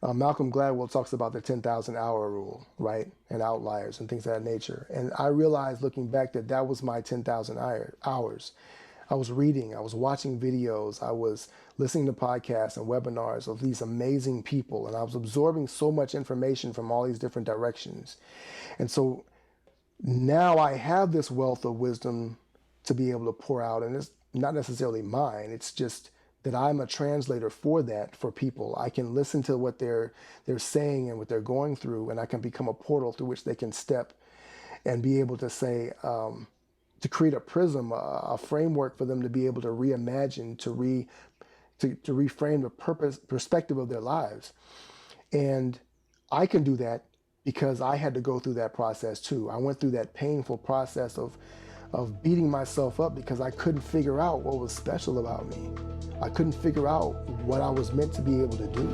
Malcolm Gladwell talks about the 10,000 hour rule, right? And outliers and things of that nature. And I realized looking back that that was my 10,000 hours. I was reading, I was watching videos, I was listening to podcasts and webinars of these amazing people, and I was absorbing so much information from all these different directions. And so now I have this wealth of wisdom to be able to pour out, and it's not necessarily mine. It's just that I'm a translator for that for people. I can listen to what they're saying and what they're going through, and I can become a portal through which they can step and be able to say, to create a prism, a framework for them to be able to reimagine, to reframe the perspective of their lives. And I can do that because I had to go through that process too. I went through that painful process of beating myself up because I couldn't figure out what was special about me. I couldn't figure out what I was meant to be able to do.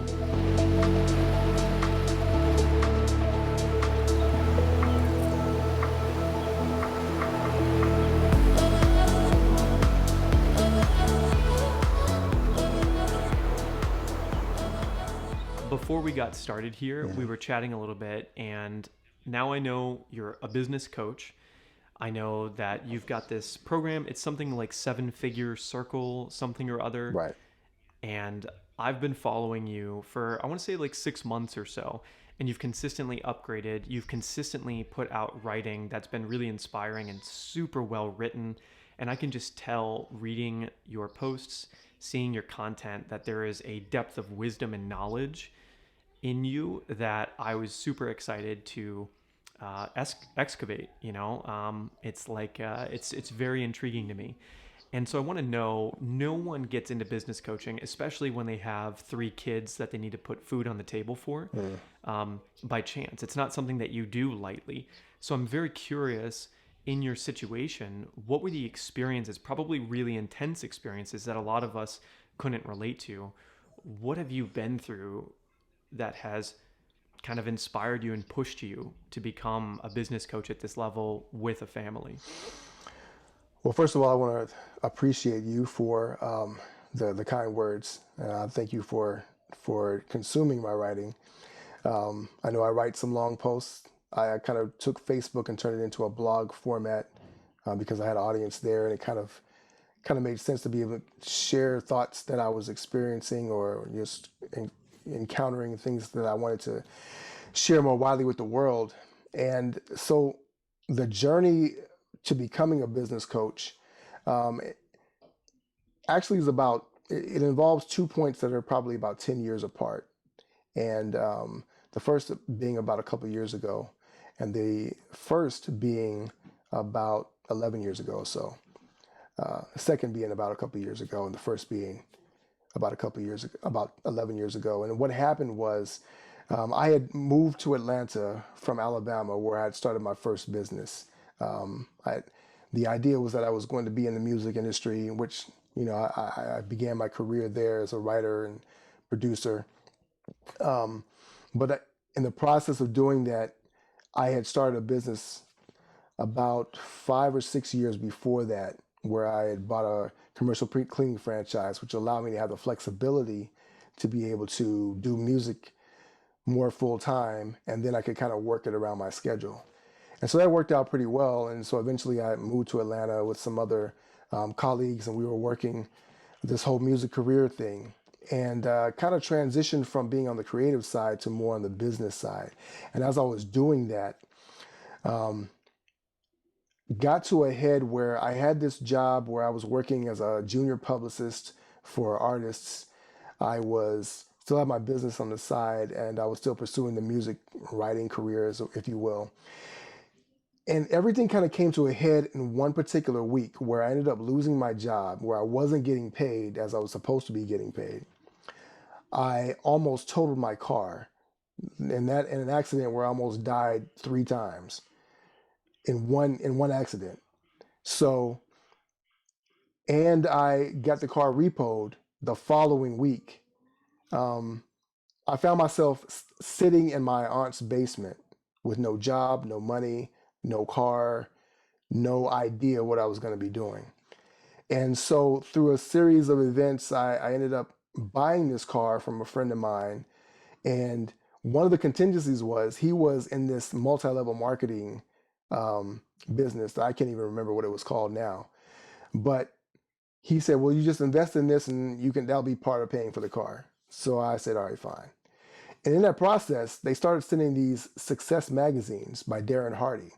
Before we got started here, we were chatting a little bit, and now I know you're a business coach. I know that you've got this program. It's something like 7-figure circle, something or other. Right. And I've been following you for, I want to say like 6 months or so. And you've consistently upgraded. You've consistently put out writing that's been really inspiring and super well written. And I can just tell reading your posts, seeing your content, that there is a depth of wisdom and knowledge in you that I was super excited to excavate. It's like it's very intriguing to me, and so I want to know. No one gets into business coaching, especially when they have 3 kids that they need to put food on the table for, by chance. It's not something that you do lightly. So I'm very curious. In your situation, what were the experiences? Probably really intense experiences that a lot of us couldn't relate to. What have you been through that has kind of inspired you and pushed you to become a business coach at this level with a family? Well, first of all, I want to appreciate you for the kind words. Thank you for consuming my writing. I know I write some long posts. I kind of took Facebook and turned it into a blog format because I had an audience there, and it kind of made sense to be able to share thoughts that I was experiencing or just encountering things that I wanted to share more widely with the world. And so the journey to becoming a business coach actually is about, it involves 2 points that are probably about 10 years apart. And the first being about a couple of years ago, and the first being about 11 years ago or so. The second being about a couple of years ago, and the first being about a couple of years ago, about 11 years ago. And what happened was I had moved to Atlanta from Alabama, where I had started my first business. The idea was that I was going to be in the music industry, in which, I began my career there as a writer and producer. But in the process of doing that, I had started a business about 5 or 6 years before that, where I had bought a commercial cleaning franchise, which allowed me to have the flexibility to be able to do music more full time, and then I could kind of work it around my schedule. And so that worked out pretty well. And so eventually I moved to Atlanta with some other colleagues, and we were working this whole music career thing, and kind of transitioned from being on the creative side to more on the business side. And as I was doing that, got to a head where I had this job where I was working as a junior publicist for artists. I was still had my business on the side, and I was still pursuing the music writing career, if you will. And everything kind of came to a head in one particular week where I ended up losing my job, where I wasn't getting paid as I was supposed to be getting paid. I almost totaled my car in an accident where I almost died 3 times in one accident. So, and I got the car repoed the following week. I found myself sitting in my aunt's basement with no job, no money, no car, no idea what I was going to be doing. And so through a series of events, I ended up buying this car from a friend of mine And one of the contingencies was he was in this multi-level marketing business that I can't even remember what it was called now. But he said, well, you just invest in this and that'll be part of paying for the car. So I said, all right, fine. And in that process, they started sending these success magazines by Darren Hardy.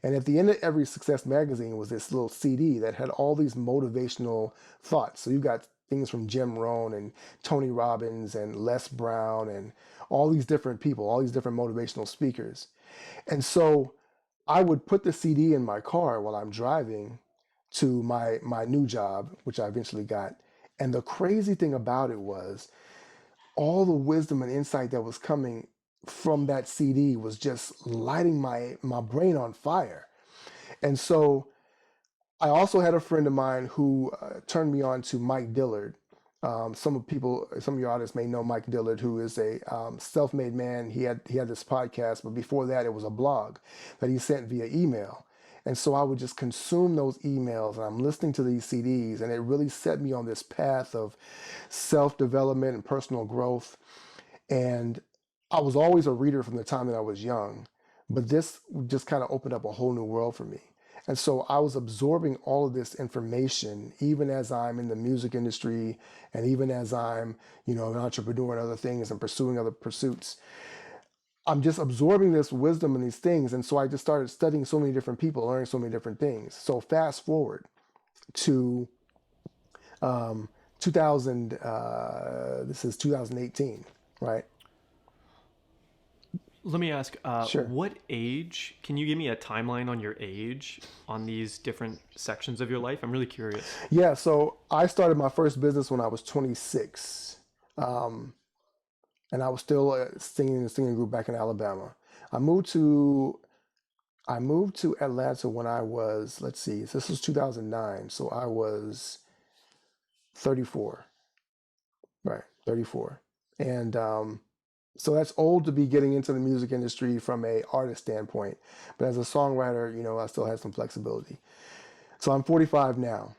And at the end of every success magazine was this little CD that had all these motivational thoughts. So you got things from Jim Rohn and Tony Robbins and Les Brown and all these different people, all these different motivational speakers. And so I would put the CD in my car while I'm driving to my new job, which I eventually got. And the crazy thing about it was all the wisdom and insight that was coming from that CD was just lighting my brain on fire. And so I also had a friend of mine who turned me on to Mike Dillard. Some of your audience may know Mike Dillard, who is a self-made man. He had this podcast, but before that, it was a blog that he sent via email. And so I would just consume those emails, and I'm listening to these CDs, and it really set me on this path of self-development and personal growth. And I was always a reader from the time that I was young, but this just kind of opened up a whole new world for me. And so I was absorbing all of this information, even as I'm in the music industry and even as I'm, an entrepreneur and other things and pursuing other pursuits. I'm just absorbing this wisdom and these things. And so I just started studying so many different people, learning so many different things. So fast forward to 2000, this is 2018, right? Let me ask, Sure. what age, can you give me a timeline on your age on these different sections of your life? I'm really curious. Yeah, so I started my first business when I was 26. And I was still singing in a singing group back in Alabama. I moved to Atlanta when I was, let's see, this was 2009, so I was 34, right? 34. And so that's old to be getting into the music industry from a artist standpoint. But as a songwriter, I still had some flexibility. So I'm 45 now.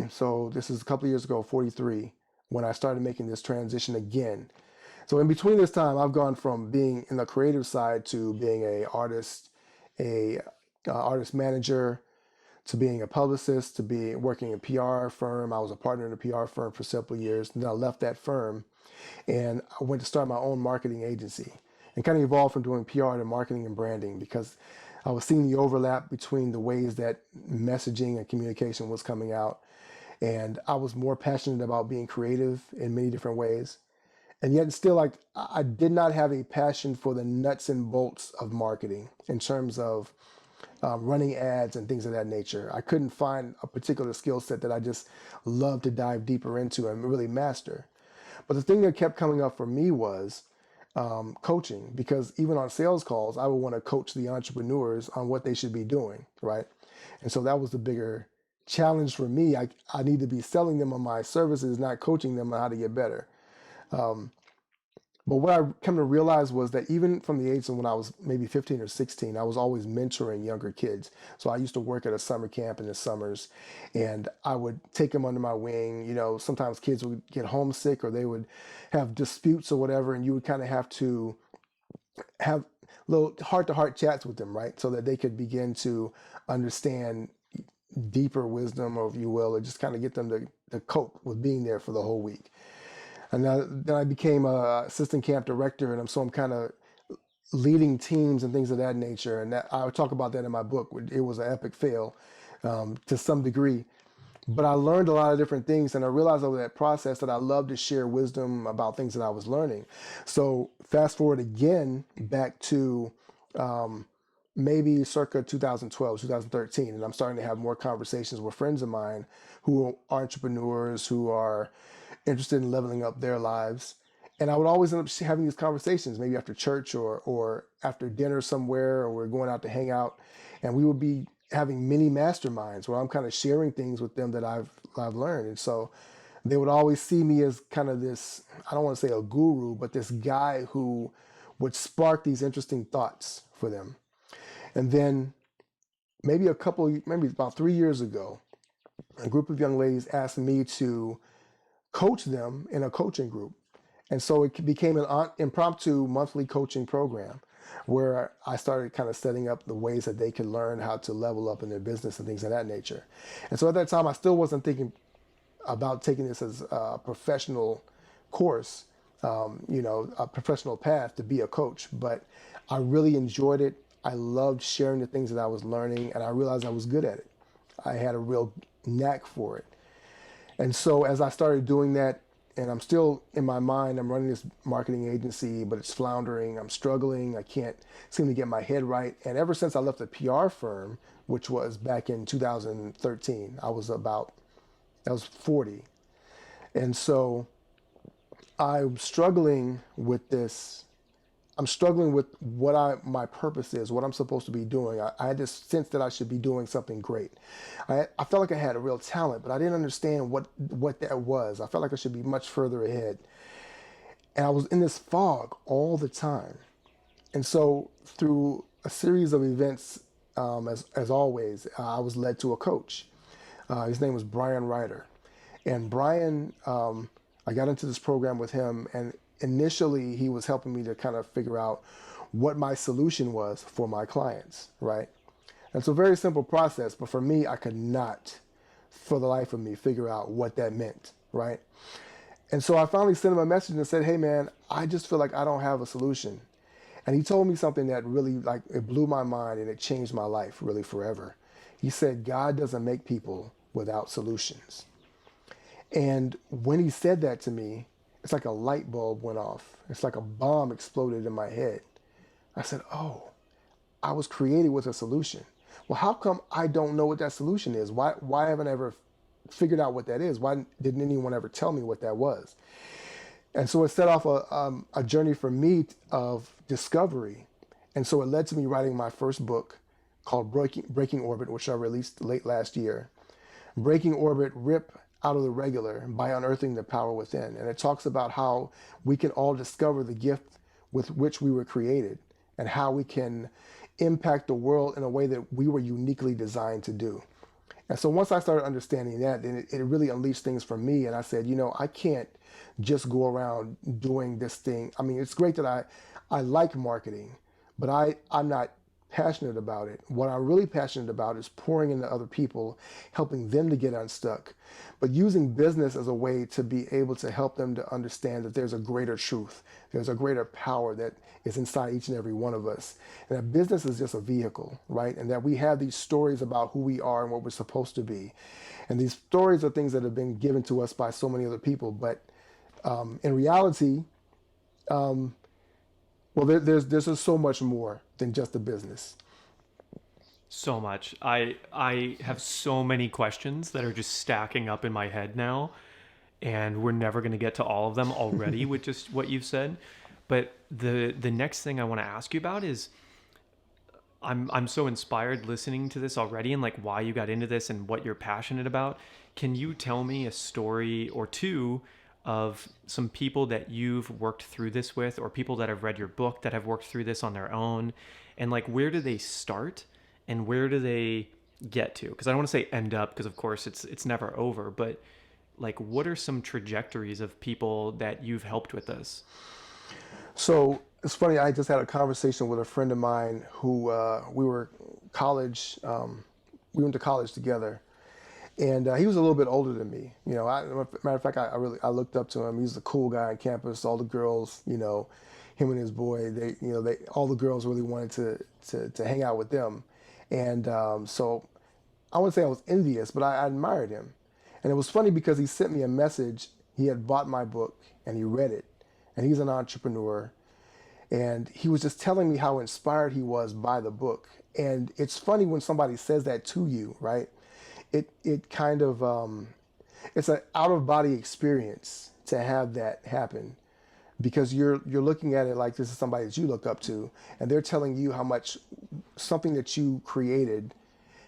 So this is a couple of years ago, 43, when I started making this transition again. So in between this time, I've gone from being in the creative side to being a artist manager, to being a publicist, to be working in a PR firm. I was a partner in a PR firm for several years. And then I left that firm and I went to start my own marketing agency and kind of evolved from doing PR to marketing and branding because I was seeing the overlap between the ways that messaging and communication was coming out. And I was more passionate about being creative in many different ways. And yet still, like, I did not have a passion for the nuts and bolts of marketing in terms of running ads and things of that nature. I couldn't find a particular skill set that I just loved to dive deeper into and really master. But the thing that kept coming up for me was coaching, because even on sales calls, I would want to coach the entrepreneurs on what they should be doing, right? And so that was the bigger challenge for me. I need to be selling them on my services, not coaching them on how to get better. Um, but what I come to realize was that even from the age of when I was maybe 15 or 16, I was always mentoring younger kids. So I used to work at a summer camp in the summers and I would take them under my wing. Sometimes kids would get homesick or they would have disputes or whatever, and you would kind of have to have little heart-to-heart chats with them, right? So that they could begin to understand deeper wisdom, or if you will, or just kind of get them to cope with being there for the whole week. And then I became a assistant camp director, and I'm kind of leading teams and things of that nature. And I would talk about that in my book. It was an epic fail to some degree, but I learned a lot of different things, and I realized over that process that I love to share wisdom about things that I was learning. So fast forward again back to maybe circa 2012, 2013, and I'm starting to have more conversations with friends of mine who are entrepreneurs, who are interested in leveling up their lives. And I would always end up having these conversations, maybe after church or after dinner somewhere, or we're going out to hang out. And we would be having mini masterminds where I'm kind of sharing things with them that I've learned. And so they would always see me as kind of this, I don't want to say a guru, but this guy who would spark these interesting thoughts for them. And then maybe about 3 years ago, a group of young ladies asked me to coach them in a coaching group. And so it became an impromptu monthly coaching program where I started kind of setting up the ways that they could learn how to level up in their business and things of that nature. And so at that time, I still wasn't thinking about taking this as a professional course, a professional path to be a coach. But I really enjoyed it. I loved sharing the things that I was learning, and I realized I was good at it. I had a real knack for it. And so as I started doing that, and I'm still in my mind, I'm running this marketing agency, but it's floundering. I'm struggling. I can't seem to get my head right. And ever since I left the PR firm, which was back in 2013, I was 40. And so I'm struggling with this. I'm struggling with my purpose is, what I'm supposed to be doing. I had this sense that I should be doing something great. I felt like I had a real talent, but I didn't understand what that was. I felt like I should be much further ahead. And I was in this fog all the time. And so through a series of events, as always, I was led to a coach. His name was Brian Ryder. And Brian, I got into this program with him, and initially he was helping me to kind of figure out what my solution was for my clients, right? And it's a very simple process, but for me, I could not, for the life of me, figure out what that meant, right? And so I finally sent him a message and said, hey man, I just feel like I don't have a solution. And he told me something that really, like, it blew my mind and it changed my life really forever. He said, God doesn't make people without solutions. And when he said that to me, it's like a light bulb went off. It's like a bomb exploded in my head. I said, oh, I was created with a solution. Well, how come I don't know what that solution is? Why haven't I ever figured out what that is? Why didn't anyone ever tell me what that was? And so it set off a journey for me of discovery. And so it led to me writing my first book called Breaking Orbit, which I released late last year. Breaking Orbit, Rip Out of the Regular by Unearthing the Power Within. And it talks about how we can all discover the gift with which we were created and how we can impact the world in a way that we were uniquely designed to do. And so once I started understanding that, then it really unleashed things for me. And I said, I can't just go around doing this thing. I mean, it's great that I like marketing, but I'm not passionate about it. What I'm really passionate about is pouring into other people, helping them to get unstuck, but using business as a way to be able to help them to understand that there's a greater truth, there's a greater power that is inside each and every one of us, and that business is just a vehicle, right? And that we have these stories about who we are and what we're supposed to be, and these stories are things that have been given to us by so many other people, but in reality, there's just so much more than just a business. So much. I have so many questions that are just stacking up in my head now, and we're never going to get to all of them already with just what you've said. But the next thing I want to ask you about is I'm so inspired listening to this already, and like why you got into this and what you're passionate about. Can you tell me a story or two of some people that you've worked through this with, or people that have read your book that have worked through this on their own, and like where do they start and where do they get to? Because I don't want to say end up, because of course it's never over, but like what are some trajectories of people that you've helped with this? So it's funny, I just had a conversation with a friend of mine who we went to college together. And he was a little bit older than me. Matter of fact, I looked up to him. He was the cool guy on campus. All the girls, him and his boy, all the girls really wanted to hang out with them. And so I wouldn't say I was envious, but I admired him. And it was funny because he sent me a message. He had bought my book and he read it. And he's an entrepreneur. And he was just telling me how inspired he was by the book. And it's funny when somebody says that to you, right? It kind of, it's an out of body experience to have that happen, because you're looking at it like this is somebody that you look up to, and they're telling you how much something that you created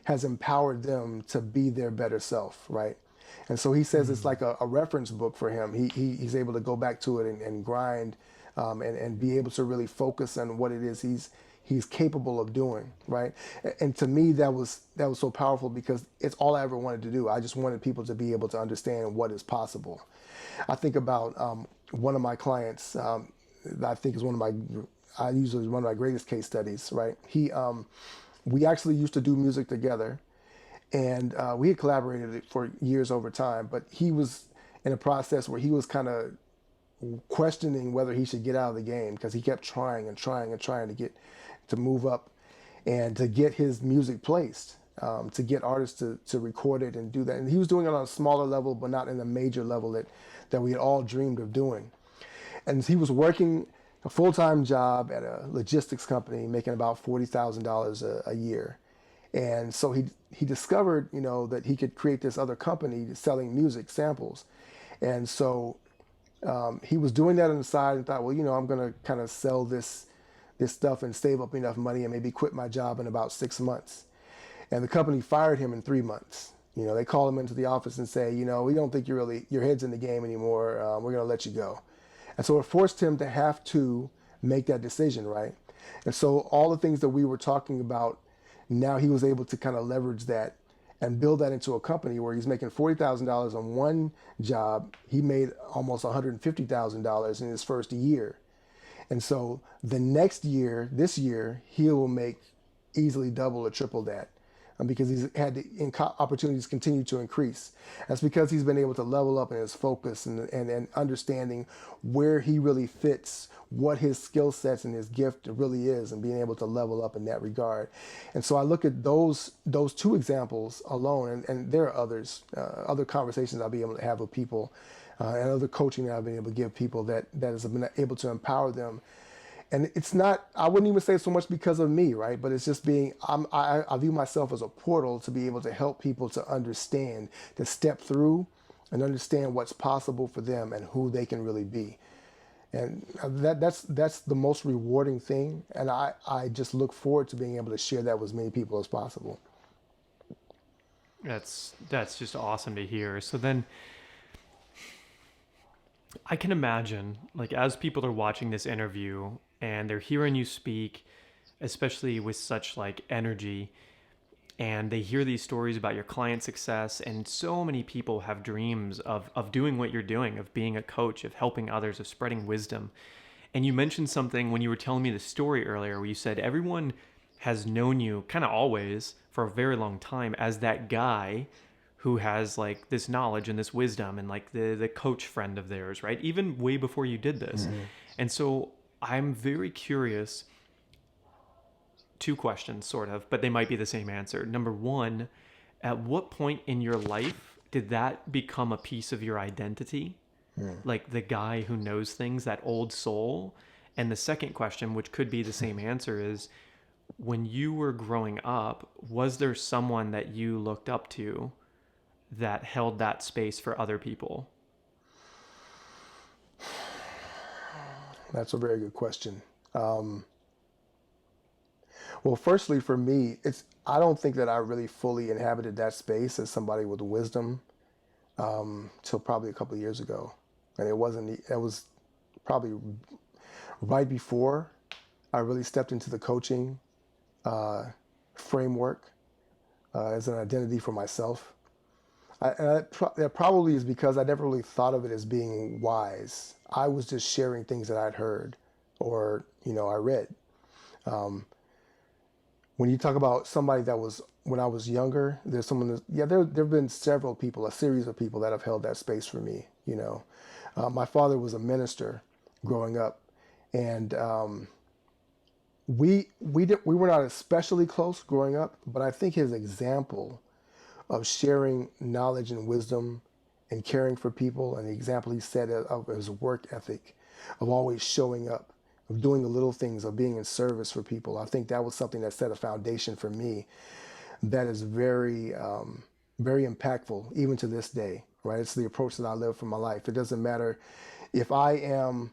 has empowered them to be their better self, right? And so he says it's like a reference book for him. He's able to go back to it and grind and be able to really focus on what it is he's capable of doing, right? And to me, that was so powerful, because it's all I ever wanted to do. I just wanted people to be able to understand what is possible. I think about one of my clients, I think is I usually one of my greatest case studies, right? We actually used to do music together, and we had collaborated for years over time, but he was in a process where he was kind of questioning whether he should get out of the game because he kept trying and trying and trying to move up and to get his music placed, to get artists to record it and do that. And he was doing it on a smaller level, but not in a major level that we had all dreamed of doing. And he was working a full-time job at a logistics company, making about $40,000 a year. And so he discovered, that he could create this other company selling music samples. And so he was doing that on the side and thought, well, I'm going to kind of sell this stuff and save up enough money and maybe quit my job in about 6 months. And the company fired him in 3 months. They call him into the office and say, we don't think your head's in the game anymore. We're going to let you go. And so it forced him to have to make that decision, right? And so all the things that we were talking about, now he was able to kind of leverage that and build that into a company where he's making $40,000 on one job. He made almost $150,000 in his first year. And so the next year, this year, he will make easily double or triple that, because he's had the opportunities continue to increase. That's because he's been able to level up in his focus and understanding where he really fits, what his skill sets and his gift really is, and being able to level up in that regard. And so I look at those two examples alone, and there are others, other conversations I'll be able to have with people, and other coaching that I've been able to give people that has been able to empower them. And it's not, I wouldn't even say so much because of me, right? But it's just I view myself as a portal to be able to help people to understand, to step through and understand what's possible for them and who they can really be. And that's the most rewarding thing. And I just look forward to being able to share that with as many people as possible. That's just awesome to hear. So then I can imagine, like, as people are watching this interview and they're hearing you speak, especially with such like energy, and they hear these stories about your client success, and so many people have dreams of doing what you're doing, of being a coach, of helping others, of spreading wisdom. And you mentioned something when you were telling me the story earlier where you said everyone has known you kind of always for a very long time as that guy who has like this knowledge and this wisdom and like the coach friend of theirs, right? Even way before you did this. Mm-hmm. And so I'm very curious. 2 questions, sort of, but they might be the same answer. Number one, at what point in your life did that become a piece of your identity? Like the guy who knows things, that old soul? And the second question, which could be the same answer, is when you were growing up, was there someone that you looked up to that held that space for other people? That's a very good question. Well, firstly, for me, I don't think that I really fully inhabited that space as somebody with wisdom till probably a couple of years ago. And it was probably right before I really stepped into the coaching framework as an identity for myself. That probably is because I never really thought of it as being wise. I was just sharing things that I'd heard or, I read. When you talk about somebody that was, when I was younger, there's someone there have been several people, a series of people that have held that space for me, My father was a minister growing up, and we were not especially close growing up, but I think his example of sharing knowledge and wisdom and caring for people, and the example he set of his work ethic, of always showing up, of doing the little things, of being in service for people. I think that was something that set a foundation for me that is very, very impactful even to this day, right? It's the approach that I live for my life. It doesn't matter if I am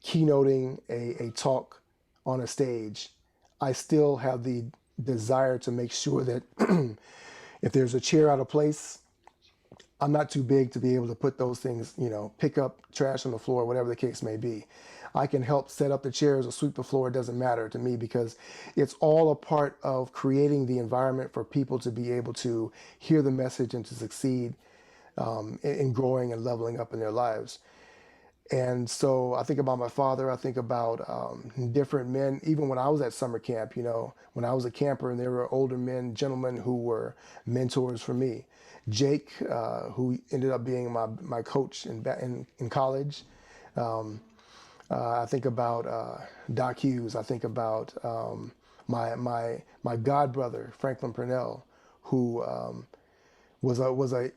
keynoting a talk on a stage, I still have the desire to make sure that if there's a chair out of place, I'm not too big to be able to put those things, pick up trash on the floor, whatever the case may be. I can help set up the chairs or sweep the floor. It doesn't matter to me because it's all a part of creating the environment for people to be able to hear the message and to succeed in growing and leveling up in their lives. And so I think about my father. I think about different men. Even when I was at summer camp, when I was a camper, and there were older men, gentlemen who were mentors for me. Jake, who ended up being my coach in college. I think about Doc Hughes. I think about my god brother Franklin Purnell, who was a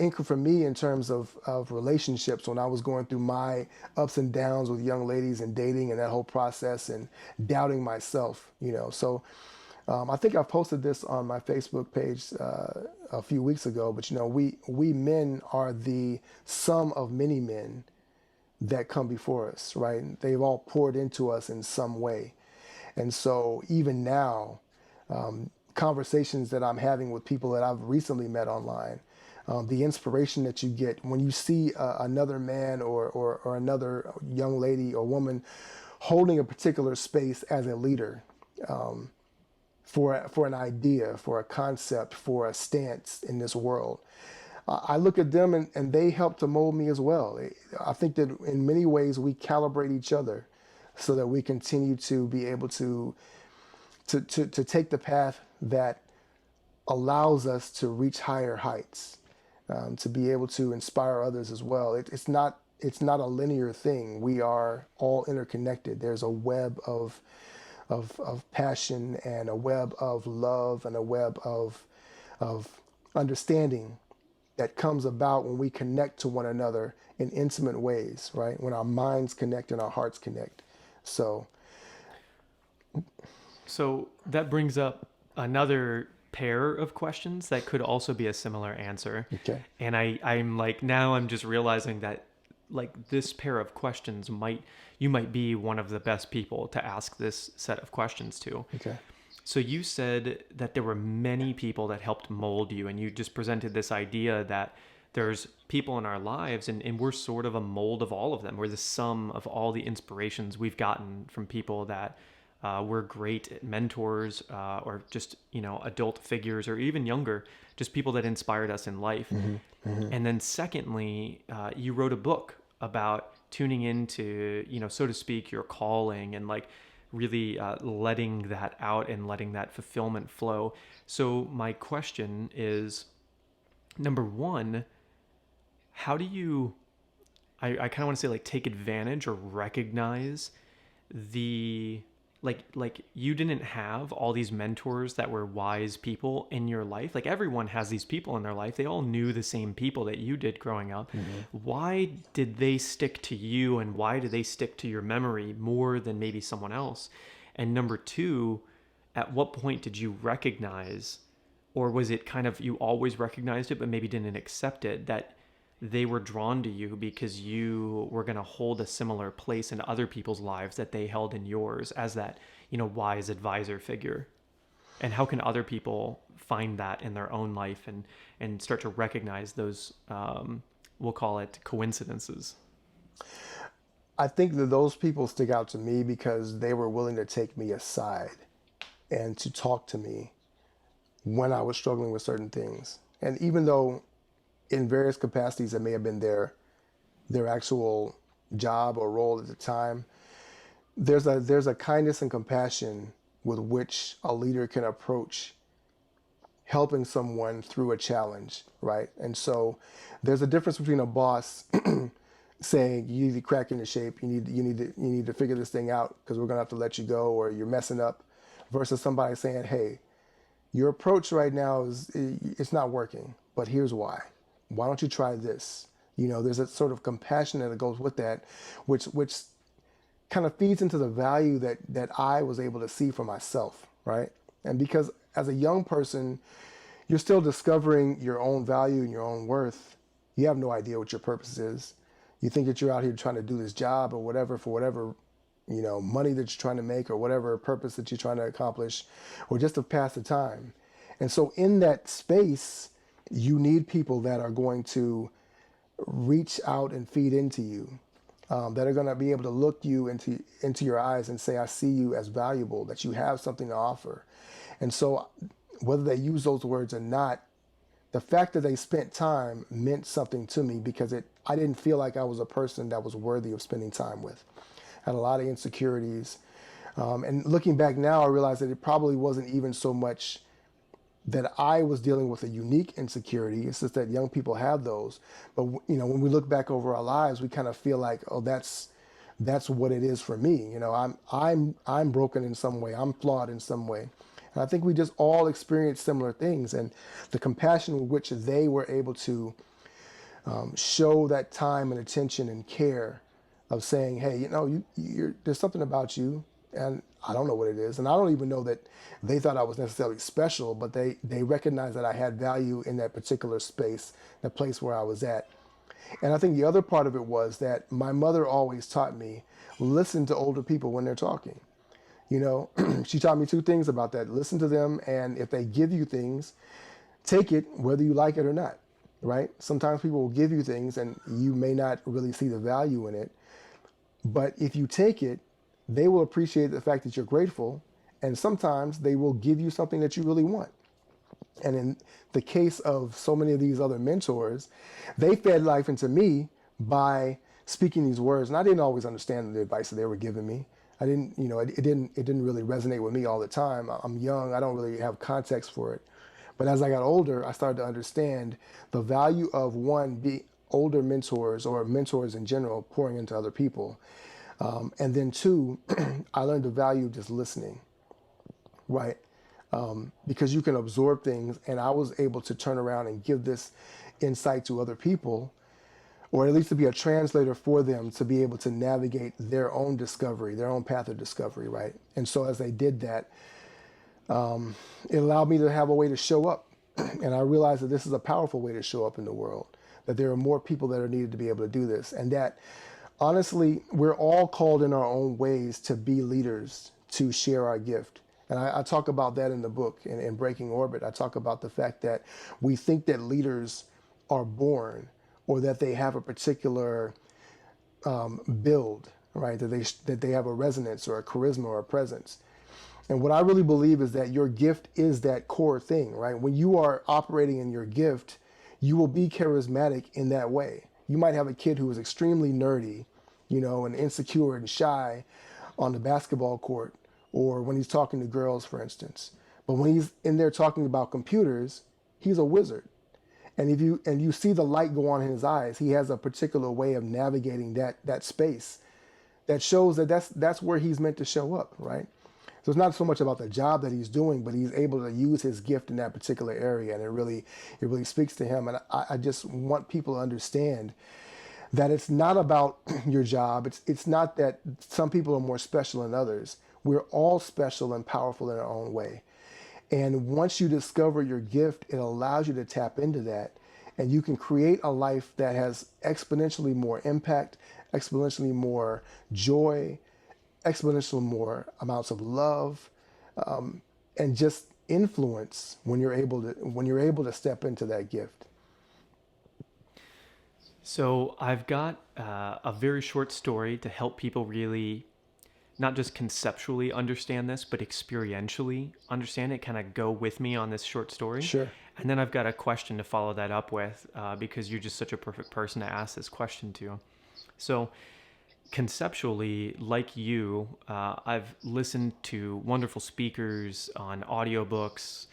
anchor for me in terms of relationships when I was going through my ups and downs with young ladies and dating and that whole process and doubting myself. So I think I posted this on my Facebook page a few weeks ago. But we men are the sum of many men that come before us, right? They've all poured into us in some way. And so even now, conversations that I'm having with people that I've recently met online, the inspiration that you get when you see another man or another young lady or woman holding a particular space as a leader, for an idea, for a concept, for a stance in this world. I look at them and they help to mold me as well. I think that in many ways we calibrate each other so that we continue to be able to take the path that allows us to reach higher heights, to be able to inspire others as well. It's not a linear thing. We are all interconnected. There's a web of passion and a web of love and a web of understanding that comes about when we connect to one another in intimate ways, right? When our minds connect and our hearts connect. So So that brings up another pair of questions that could also be a similar answer. okay, And I'm like, now I'm just realizing that like this pair of questions you might be one of the best people to ask this set of questions to. okay, So you said that there were many people that helped mold you, and you just presented this idea that there's people in our lives, and we're sort of a mold of all of them. We're the sum of all the inspirations we've gotten from people that were great mentors, or just adult figures, or even younger, just people that inspired us in life. And then secondly, you wrote a book about tuning into, so to speak, your calling, and like really letting that out and letting that fulfillment flow. So my question is, number one, how do you, I kind of want to say like take advantage or recognize the, like you didn't have all these mentors that were wise people in your life. Like everyone has these people in their life. They all knew the same people that you did growing up. Why did they stick to you, and why do they stick to your memory more than maybe someone else? And number two, at what point did you recognize, or was it kind of you always recognized it but maybe didn't accept it, that they were drawn to you because you were going to hold a similar place in other people's lives that they held in yours as that, wise advisor figure? And how can other people find that in their own life and start to recognize those, we'll call it coincidences? I think that those people stick out to me because they were willing to take me aside and to talk to me when I was struggling with certain things. And even though in various capacities that may have been their actual job or role at the time, there's a kindness and compassion with which a leader can approach helping someone through a challenge, right? And so there's a difference between a boss saying you need to crack into shape, you need to figure this thing out because we're gonna have to let you go or you're messing up, versus somebody saying, hey, your approach right now it's not working, but here's why. Why don't you try this? There's a sort of compassion that goes with that, which kind of feeds into the value that I was able to see for myself, right? And because as a young person, you're still discovering your own value and your own worth. You have no idea what your purpose is. You think that you're out here trying to do this job or whatever for whatever, money that you're trying to make or whatever purpose that you're trying to accomplish, or just to pass the time. And so in that space, you need people that are going to reach out and feed into you, that are going to be able to look you into your eyes and say, I see you as valuable, that you have something to offer. And so whether they use those words or not, the fact that they spent time meant something to me because it I didn't feel like I was a person that was worthy of spending time with. I had a lot of insecurities. And looking back now, I realized that it probably wasn't even so much that I was dealing with a unique insecurity. It's just that young people have those. But when we look back over our lives, we kind of feel like, oh, that's what it is for me. I'm broken in some way. I'm flawed in some way. And I think we just all experience similar things. And the compassion with which they were able to show that time and attention and care of saying, hey, there's something about you, and I don't know what it is. And I don't even know that they thought I was necessarily special, but they recognized that I had value in that particular space, that place where I was at. And I think the other part of it was that my mother always taught me, listen to older people when they're talking. She taught me two things about that. Listen to them, and if they give you things, take it whether you like it or not, right? Sometimes people will give you things and you may not really see the value in it. But if you take it, they will appreciate the fact that you're grateful, and sometimes they will give you something that you really want. And in the case of so many of these other mentors, they fed life into me by speaking these words. And I didn't always understand the advice that they were giving me. I didn't, it didn't really resonate with me all the time. I'm young. I don't really have context for it. But as I got older, I started to understand the value of older mentors or mentors in general pouring into other people. And then two, I learned the value of just listening, right? Because you can absorb things, and I was able to turn around and give this insight to other people, or at least to be a translator for them to be able to navigate their own discovery, their own path of discovery, right? And so as they did that, it allowed me to have a way to show up. And I realized that this is a powerful way to show up in the world, that there are more people that are needed to be able to do this. And that, honestly, we're all called in our own ways to be leaders, to share our gift. And I talk about that in the book, in Breaking Orbit. I talk about the fact that we think that leaders are born, or that they have a particular build, right? That they have a resonance or a charisma or a presence. And what I really believe is that your gift is that core thing, right? When you are operating in your gift, you will be charismatic in that way. You might have a kid who is extremely nerdy, and insecure and shy on the basketball court, or when he's talking to girls, for instance. But when he's in there talking about computers, he's a wizard. And if you see the light go on in his eyes, he has a particular way of navigating that space that shows that that's where he's meant to show up, right? So it's not so much about the job that he's doing, but he's able to use his gift in that particular area, and it really speaks to him. And I just want people to understand that it's not about your job. It's not that some people are more special than others. We're all special and powerful in our own way. And once you discover your gift, it allows you to tap into that, and you can create a life that has exponentially more impact, exponentially more joy, exponentially more amounts of love, and just influence when you're able to step into that gift. So I've got a very short story to help people really not just conceptually understand this, but experientially understand it, kind of go with me on this short story. Sure. And then I've got a question to follow that up with, because you're just such a perfect person to ask this question to. So conceptually, like you, I've listened to wonderful speakers on audiobooks,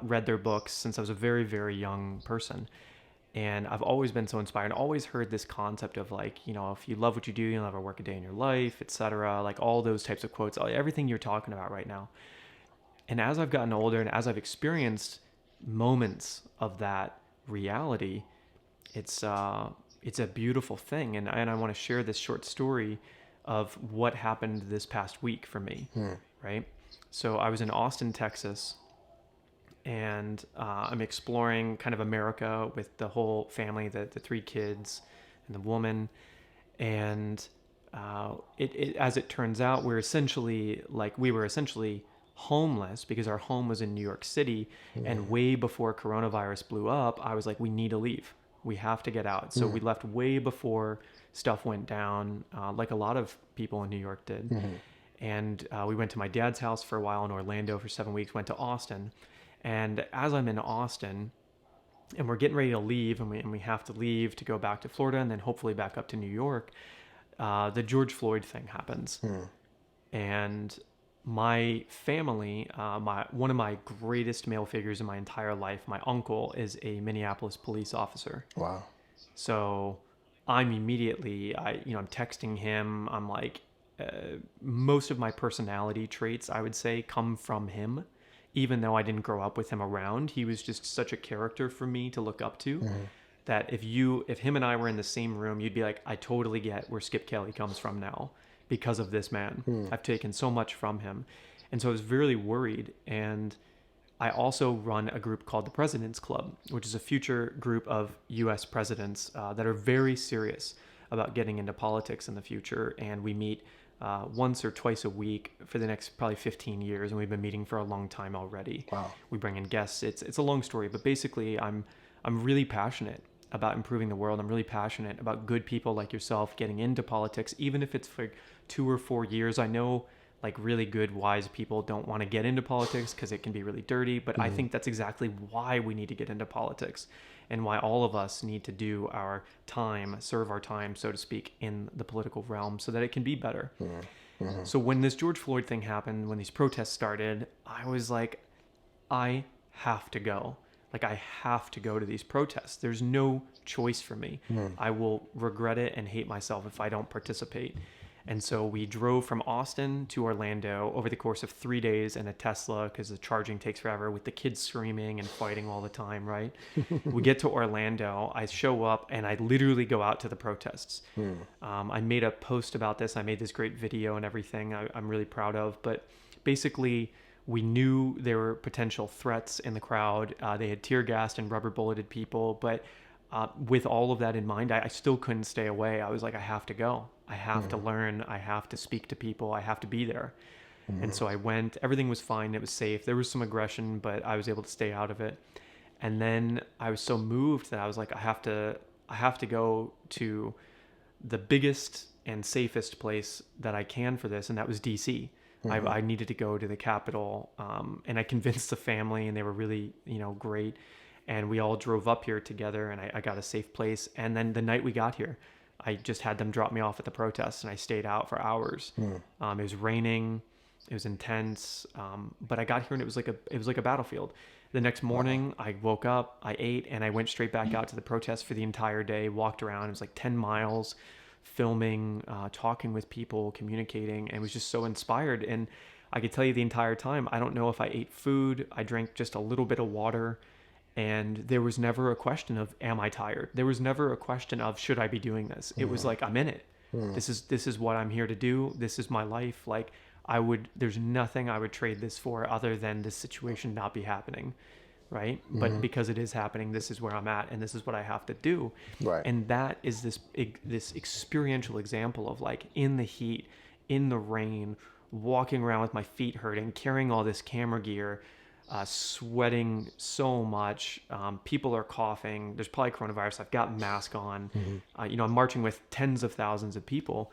read their books since I was a very, very young person. And I've always been so inspired, always heard this concept of like, if you love what you do, you'll never work a day in your life, etc. Like all those types of quotes, everything you're talking about right now. And as I've gotten older and as I've experienced moments of that reality, it's a beautiful thing. And I want to share this short story of what happened this past week for me, right? So I was in Austin, Texas, and I'm exploring kind of America with the whole family, the three kids and the woman. And as it turns out, we were essentially homeless because our home was in New York City. And way before coronavirus blew up, I was like, we need to leave. We have to get out. So we left way before stuff went down, like a lot of people in New York did. And we went to my dad's house for a while in Orlando for 7 weeks, went to Austin. And as I'm in Austin, and we're getting ready to leave, and we have to leave to go back to Florida and then hopefully back up to New York. The George Floyd thing happens. And my family, one of my greatest male figures in my entire life, my uncle, is a Minneapolis police officer. Wow. So I'm immediately, I'm texting him. I'm like, most of my personality traits, I would say, come from him. Even though I didn't grow up with him around, he was just such a character for me to look up to. That if him and I were in the same room, you'd be like, I totally get where Skip Kelly comes from now because of this man. I've taken so much from him. And so I was really worried. And I also run a group called the President's Club, which is a future group of U.S. presidents that are very serious about getting into politics in the future. And we meet once or twice a week for the next probably 15 years. And we've been meeting for a long time already. Wow. We bring in guests. It's a long story, but basically I'm really passionate about improving the world. I'm really passionate about good people like yourself getting into politics, even if it's for 2 or 4 years. I know like really good, wise people don't want to get into politics because it can be really dirty, but I think that's exactly why we need to get into politics and why all of us need to do our time, serve our time, so to speak, in the political realm so that it can be better. So when this George Floyd thing happened, when these protests started, I was like, I have to go. Like, I have to go to these protests. There's no choice for me. I will regret it and hate myself if I don't participate. And so we drove from Austin to Orlando over the course of 3 days in a Tesla because the charging takes forever with the kids screaming and fighting all the time, right? We get to Orlando. I show up and I literally go out to the protests. I made a post about this. I made this great video and everything I'm really proud of. But basically, we knew there were potential threats in the crowd. They had tear gassed and rubber bulleted people. But with all of that in mind, I still couldn't stay away. I was like, I have to go. I have to learn. I have to speak to people. I have to be there. And so I went. Everything was fine. It was safe. There was some aggression, but I was able to stay out of it. And then I was so moved that I was like, I have to go to the biggest and safest place that I can for this, and that was DC. I needed to go to the Capitol, and I convinced the family, and they were really, great. And we all drove up here together, and I got a safe place. And then the night we got here, I just had them drop me off at the protest, and I stayed out for hours. It was raining, it was intense, but I got here and it was like a battlefield. The next morning, I woke up, I ate, and I went straight back out to the protest for the entire day. Walked around. It was like 10 miles, filming, talking with people, communicating, and was just so inspired. And I could tell you the entire time, I don't know if I ate food. I drank just a little bit of water. And there was never a question of, am I tired? There was never a question of, should I be doing this? It was like, I'm in it. This is what I'm here to do. This is my life. Like there's nothing I would trade this for other than this situation not be happening. Right. But because it is happening, this is where I'm at and this is what I have to do. Right. And that is this experiential example of like in the heat, in the rain, walking around with my feet hurting, carrying all this camera gear, sweating so much. People are coughing. There's probably coronavirus. I've got a mask on. I'm marching with tens of thousands of people,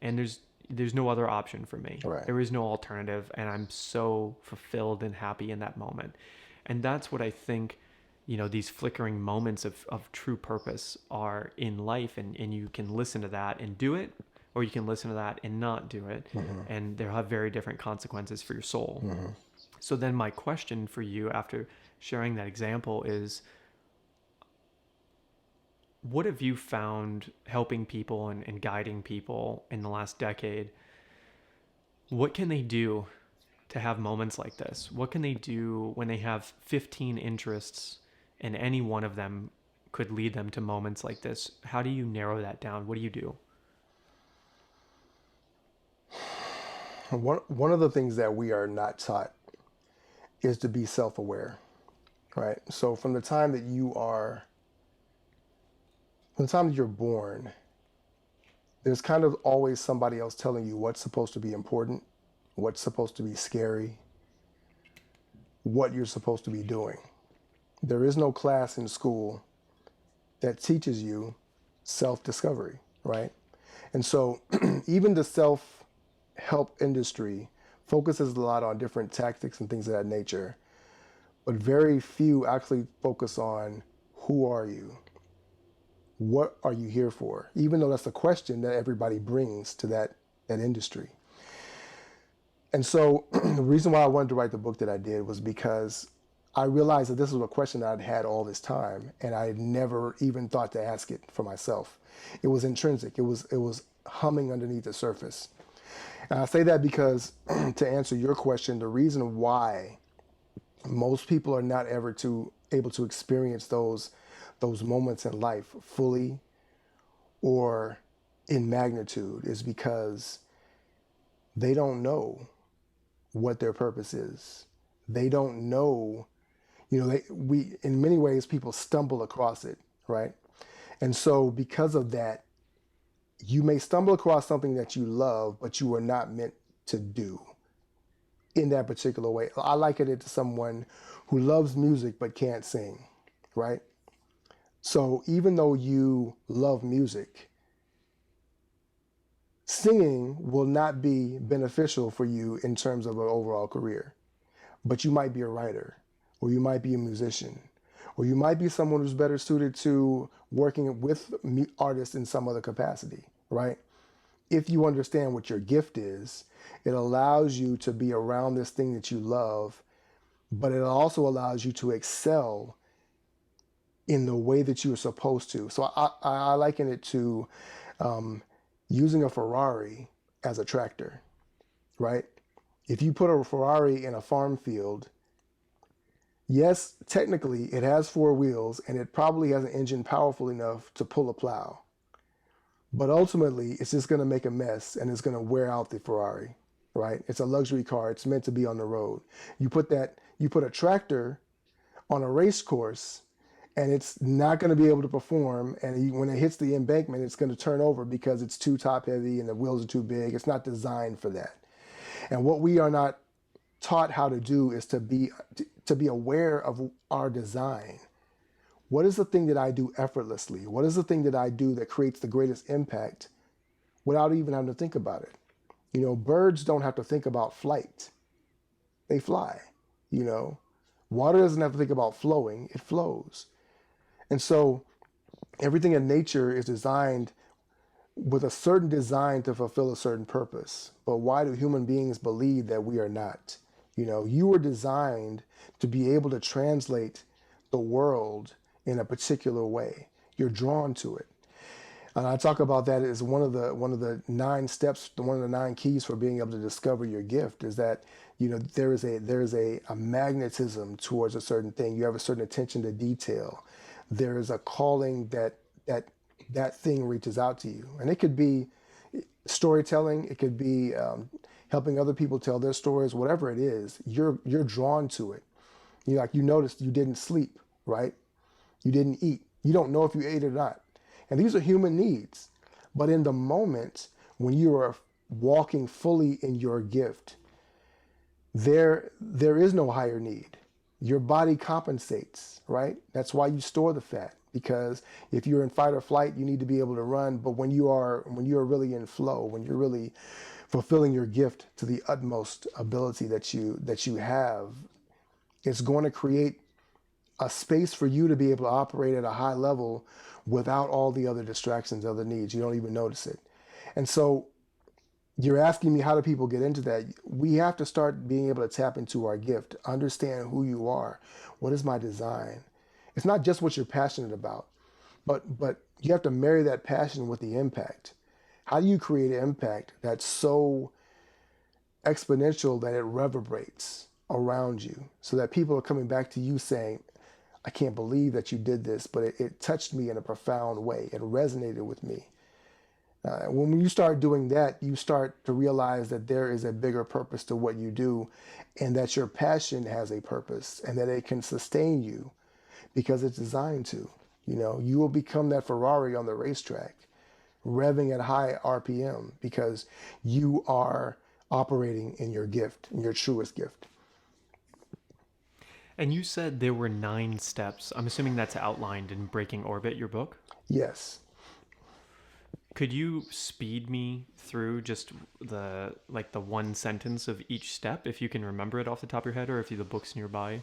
and there's no other option for me. Right. There is no alternative, and I'm so fulfilled and happy in that moment. And that's what I think, these flickering moments of true purpose are in life, and you can listen to that and do it, or you can listen to that and not do it, and they'll have very different consequences for your soul. So then my question for you after sharing that example is, what have you found helping people and guiding people in the last decade? What can they do to have moments like this? What can they do when they have 15 interests and any one of them could lead them to moments like this? How do you narrow that down? What do you do? One of the things that we are not taught is to be self-aware, right? So from the time that you're born, there's kind of always somebody else telling you what's supposed to be important, what's supposed to be scary, what you're supposed to be doing. There is no class in school that teaches you self-discovery, right? And so even the self-help industry focuses a lot on different tactics and things of that nature, but very few actually focus on who are you? What are you here for? Even though that's a question that everybody brings to that industry. And so the reason why I wanted to write the book that I did was because I realized that this was a question that I'd had all this time, and I had never even thought to ask it for myself. It was intrinsic. It was humming underneath the surface. And I say that because to answer your question, the reason why most people are not ever able to experience those moments in life fully or in magnitude is because they don't know what their purpose is. They don't know, we in many ways people stumble across it, right? And so because of that, you may stumble across something that you love, but you were not meant to do in that particular way. I liken it to someone who loves music but can't sing, right? So even though you love music, singing will not be beneficial for you in terms of an overall career. But you might be a writer, or you might be a musician, or you might be someone who's better suited to working with artists in some other capacity, right? If you understand what your gift is, it allows you to be around this thing that you love, but it also allows you to excel in the way that you are supposed to. So I liken it to using a Ferrari as a tractor, right? If you put a Ferrari in a farm field, yes, technically it has four wheels and it probably has an engine powerful enough to pull a plow. But ultimately, it's just going to make a mess and it's going to wear out the Ferrari, right? It's a luxury car. It's meant to be on the road. You put a tractor on a race course and it's not going to be able to perform. And when it hits the embankment, it's going to turn over because it's too top heavy and the wheels are too big. It's not designed for that. And what we are not taught how to do is to be aware of our design. What is the thing that I do effortlessly? What is the thing that I do that creates the greatest impact without even having to think about it? Birds don't have to think about flight. They fly, Water doesn't have to think about flowing. It flows. And so everything in nature is designed with a certain design to fulfill a certain purpose. But why do human beings believe that we are not? You were designed to be able to translate the world in a particular way. You're drawn to it. And I talk about that as one of the 9 steps, one of the 9 keys for being able to discover your gift is that, there is a magnetism towards a certain thing. You have a certain attention to detail. There is a calling that thing reaches out to you. And it could be storytelling. It could be helping other people tell their stories, whatever it is, you're drawn to it. You noticed you didn't sleep, right? You didn't eat. You don't know if you ate or not. And these are human needs. But in the moment when you are walking fully in your gift, there is no higher need. Your body compensates, right? That's why you store the fat, because if you're in fight or flight, you need to be able to run. But when you are really in flow, when you're really fulfilling your gift to the utmost ability that you have, it's going to create a space for you to be able to operate at a high level without all the other distractions, other needs. You don't even notice it. And so you're asking me, how do people get into that? We have to start being able to tap into our gift, understand who you are. What is my design? It's not just what you're passionate about, but you have to marry that passion with the impact. How do you create an impact that's so exponential that it reverberates around you so that people are coming back to you saying, I can't believe that you did this, but it touched me in a profound way. It resonated with me. When you start doing that, you start to realize that there is a bigger purpose to what you do and that your passion has a purpose and that it can sustain you because it's designed to. You will become that Ferrari on the racetrack, revving at high RPM because you are operating in your gift, in your truest gift. And you said there were 9 steps. I'm assuming that's outlined in Breaking Orbit, your book? Yes. Could you speed me through just the one sentence of each step, if you can remember it off the top of your head, or if the book's nearby?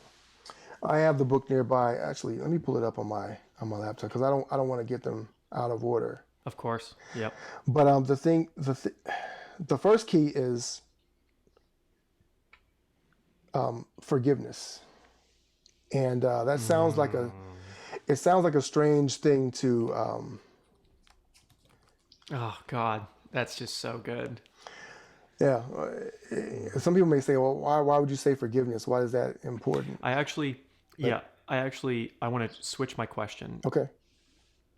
I have the book nearby. Actually, let me pull it up on my on my laptop because I don't want to get them out of order. Of course. Yep. But the first key is forgiveness, and that sounds like a strange thing to. Oh God, that's just so good. Yeah, some people may say, "Well, why would you say forgiveness? Why is that important?" I actually, But yeah, I want to switch my question. okay,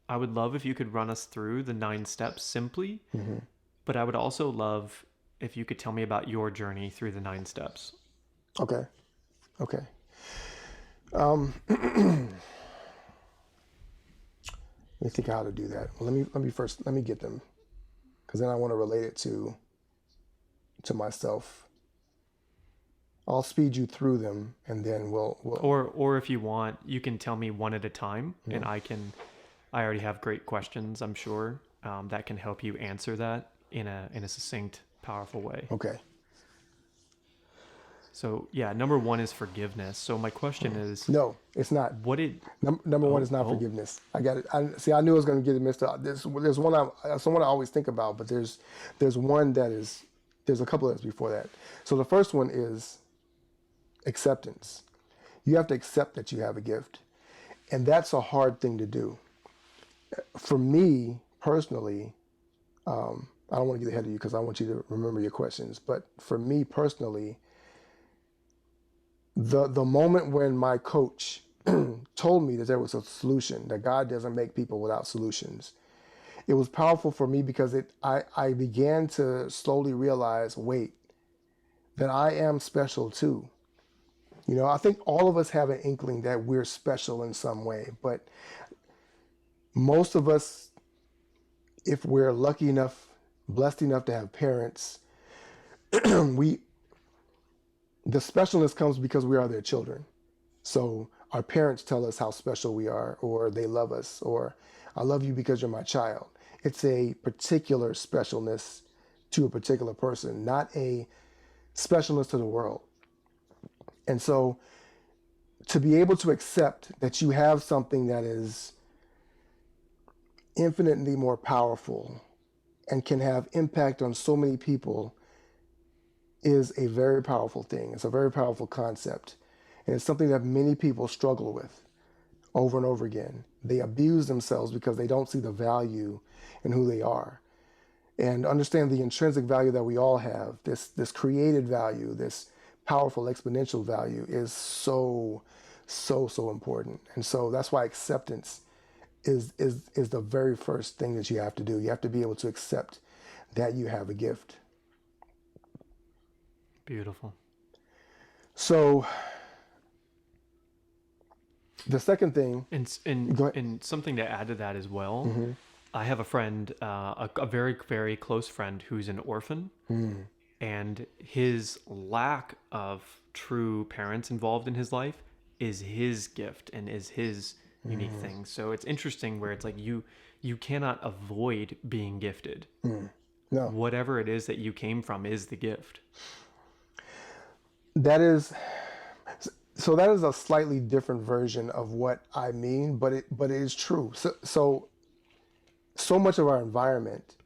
I would love if you could run us through the 9 steps simply, hmm but I would also love if you could tell me about your journey through the 9 steps. okay, okay. Let me think how to do that. Well, let me get them because then I want to relate it to myself. I'll speed you through them, and then we'll. Or if you want, you can tell me one at a time, and Yeah. I already have great questions, I'm sure, that can help you answer that in a succinct, powerful way. Okay. So yeah, number one is forgiveness. So my question is, No, it's not. what did Number one is not oh forgiveness. I got it. I knew I was going to get it mixed up. There's one someone I always think about, but there's one that is there's a couple that's before that. So the first one is acceptance. You have to accept that you have a gift, and that's a hard thing to do. For me personally, I don't want to get ahead of you because I want you to remember your questions. But for me personally, the moment when my coach told me that there was a solution, that God doesn't make people without solutions, it was powerful for me because I began to slowly realize, wait, that I am special too. You know, I think all of us have an inkling that we're special in some way, but most of us, if we're lucky enough, blessed enough to have parents, we the specialness comes because we are their children. So our parents tell us how special we are, or they love us, or I love you because you're my child. It's a particular specialness to a particular person, not a specialness to the world. And so to be able to accept that you have something that is infinitely more powerful and can have impact on so many people is a very powerful thing. It's a very powerful concept. And it's something that many people struggle with over and over again. They abuse themselves because they don't see the value in who they are. And understand the intrinsic value that we all have, this created value, this powerful exponential value is so important. And so that's why acceptance is the very first thing that you have to do. You have to be able to accept that you have a gift. beautiful. So the second thing, go ahead. And something to add to that as well. Mm-hmm. I have a friend, a very, very close friend who's an orphan, and his lack of true parents involved in his life is his gift and is his unique thing. So it's interesting where it's like you cannot avoid being gifted. No, Whatever it is that you came from is the gift. that is so that is a slightly different version of what I mean, but it is true. So much of our environment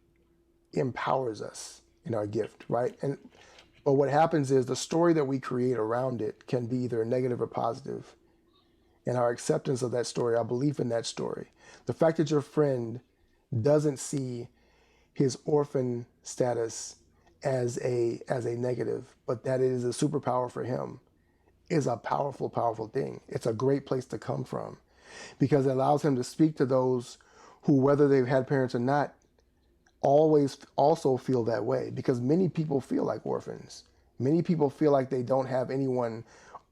empowers us in our gift, right? But what happens is the story that we create around it can be either negative or positive. And our acceptance of that story, our belief in that story, the fact that your friend doesn't see his orphan status as a negative, but that it is a superpower for him, is a powerful thing. It's a great place to come from because it allows him to speak to those who, whether they've had parents or not, always also feel that way, because many people feel like orphans. Many people feel like they don't have anyone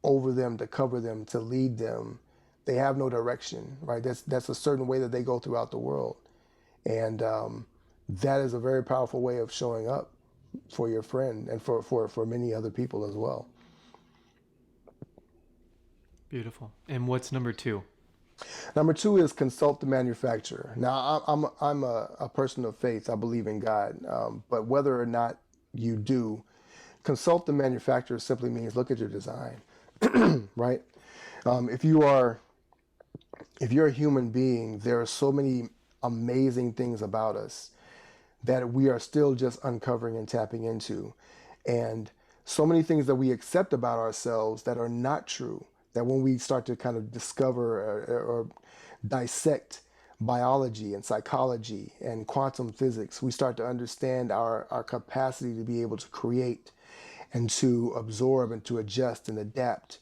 over them to cover them, to lead them. They have no direction, right? That's a certain way that they go throughout the world. And that is a very powerful way of showing up for your friend and for many other people as well. Beautiful. And what's number 2? Number 2 is consult the manufacturer. Now, I'm a person of faith. I believe in God. But whether or not you do, consult the manufacturer simply means look at your design, right? If you are if you're a human being, there are so many amazing things about us that we are still just uncovering and tapping into. And so many things that we accept about ourselves that are not true, that when we start to kind of discover or dissect biology and psychology and quantum physics, we start to understand our capacity to be able to create and to absorb and to adjust and adapt.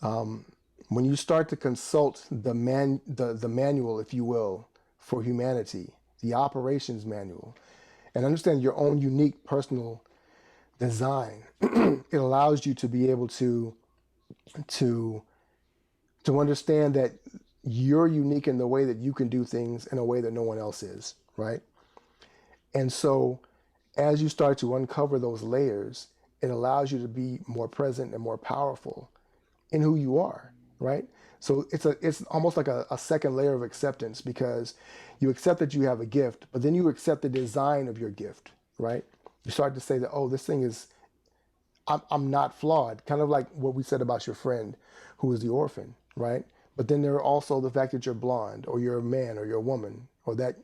When you start to consult the manual, if you will, for humanity, the operations manual, and understand your own unique personal design, it allows you to be able to to understand that you're unique in the way that you can do things in a way that no one else is, right? And so as you start to uncover those layers, it allows you to be more present and more powerful in who you are, right? So it's almost like a second layer of acceptance, because you accept that you have a gift, but then you accept the design of your gift, right? You start to say that, oh, this thing is, I'm not flawed, kind of like what we said about your friend who is the orphan, right? But then there are also the fact that you're blonde, or you're a man, or you're a woman, or that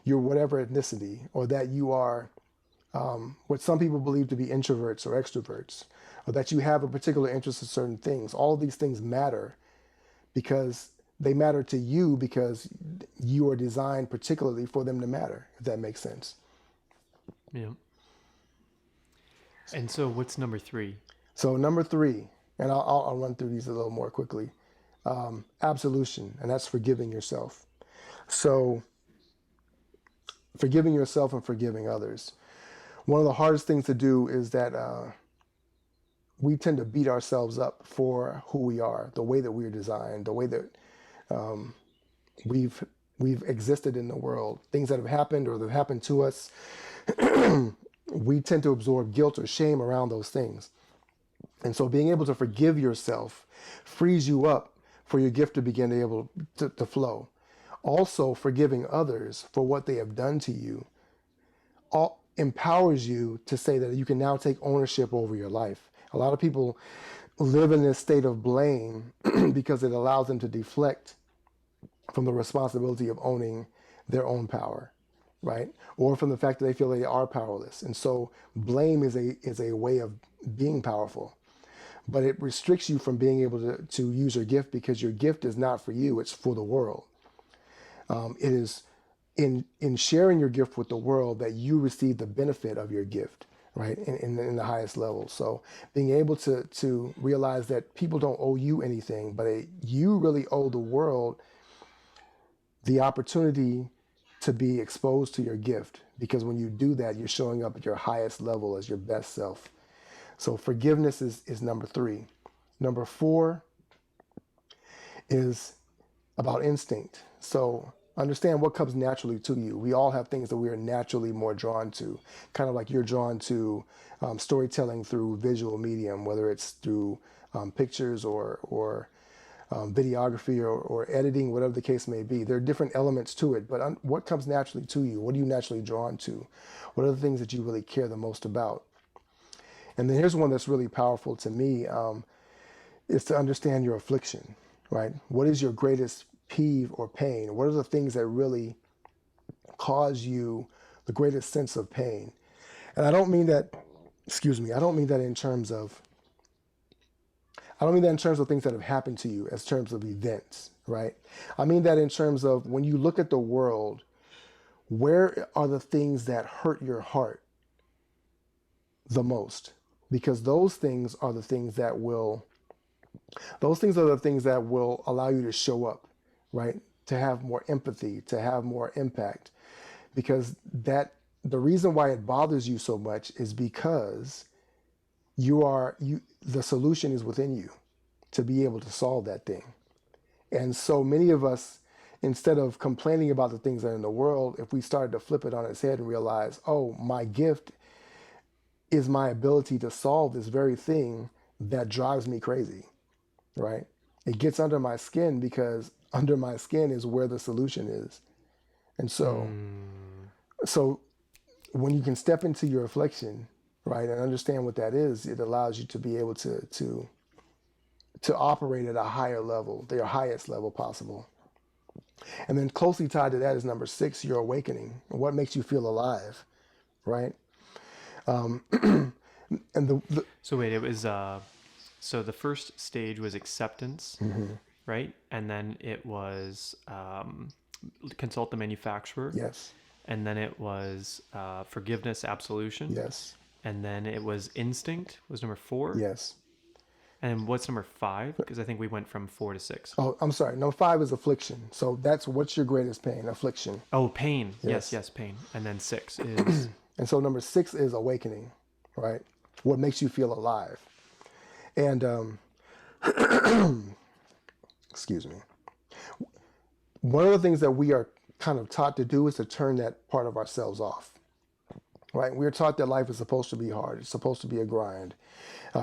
you're whatever ethnicity, or that you are what some people believe to be introverts or extroverts, or that you have a particular interest in certain things. All of these things matter because they matter to you, because you are designed particularly for them to matter, if that makes sense. Yeah. And so what's number 3? So number 3, and I'll run through these a little more quickly. Absolution, and that's forgiving yourself. So forgiving yourself and forgiving others. One of the hardest things to do is that we tend to beat ourselves up for who we are, the way that we're designed, the way that we've we've existed in the world, things that have happened or that have happened to us. We tend to absorb guilt or shame around those things. And so being able to forgive yourself frees you up for your gift to begin to be able to flow. Also, forgiving others for what they have done to you all empowers you to say that you can now take ownership over your life. A lot of people live in this state of blame because it allows them to deflect from the responsibility of owning their own power, right? Or from the fact that they feel they are powerless. And so blame is a way of being powerful, but it restricts you from being able to use your gift, because your gift is not for you, it's for the world. It is in sharing your gift with the world that you receive the benefit of your gift, right? In the highest level. So being able to realize that people don't owe you anything, but you really owe the world the opportunity to be exposed to your gift, because when you do that, you're showing up at your highest level as your best self. So forgiveness is number 3. Number 4 is about instinct. So understand what comes naturally to you. We all have things that we are naturally more drawn to, kind of like you're drawn to storytelling through visual medium, whether it's through pictures or videography or editing, whatever the case may be. There are different elements to it, but what comes naturally to you? What are you naturally drawn to? What are the things that you really care the most about? And then here's one that's really powerful to me, is to understand your affliction, right? What is your greatest peeve or pain? What are the things that really cause you the greatest sense of pain? And I don't mean that, I don't mean that in terms of, things that have happened to you as terms of events, right? I mean that in terms of when you look at the world, where are the things that hurt your heart the most? Because those things are the things that will allow you to show up, right? To have more empathy, to have more impact. Because the reason why it bothers you so much is because the solution is within you to be able to solve that thing. And so many of us, instead of complaining about the things that are in the world, if we started to flip it on its head and realize, oh, my gift is my ability to solve this very thing that drives me crazy, right? It gets under my skin, because under my skin is where the solution is. And so when you can step into your affliction, right, and understand what that is, it allows you to be able to operate at a higher level, their highest level possible. And then closely tied to that is number 6, your awakening. What makes you feel alive, right? Um, and the So wait, it was so the first stage was acceptance, right? And then it was consult the manufacturer, yes, and then it was forgiveness, absolution, yes, and then it was instinct was number 4. yes. And what's number 5? Because I think we went from 4 to 6. Oh, I'm sorry. Number 5 is affliction. So that's what's your greatest pain, affliction. Oh, pain. Yes, Yes. yes, pain. And then 6 is And so number 6 is awakening, right? What makes you feel alive. And excuse me. One of the things that we are kind of taught to do is to turn that part of ourselves off, right? We're taught that life is supposed to be hard. It's supposed to be a grind.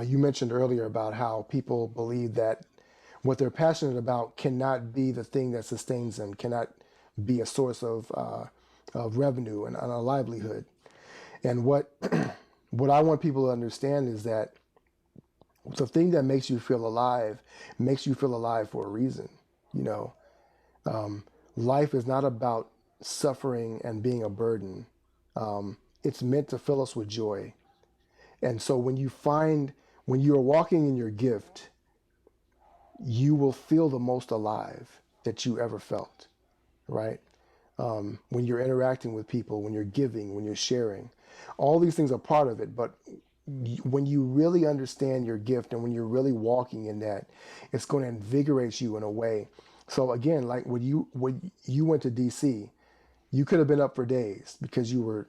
You mentioned earlier about how people believe that what they're passionate about cannot be the thing that sustains them, cannot be a source of revenue and a livelihood. And what what I want people to understand is that the thing that makes you feel alive for a reason. You know, life is not about suffering and being a burden. It's meant to fill us with joy. And so when you're walking in your gift, you will feel the most alive that you ever felt, right? When you're interacting with people, when you're giving, when you're sharing, all these things are part of it. But when you really understand your gift and when you're really walking in that, it's going to invigorate you in a way. So again, like when you went to DC, you could have been up for days because you were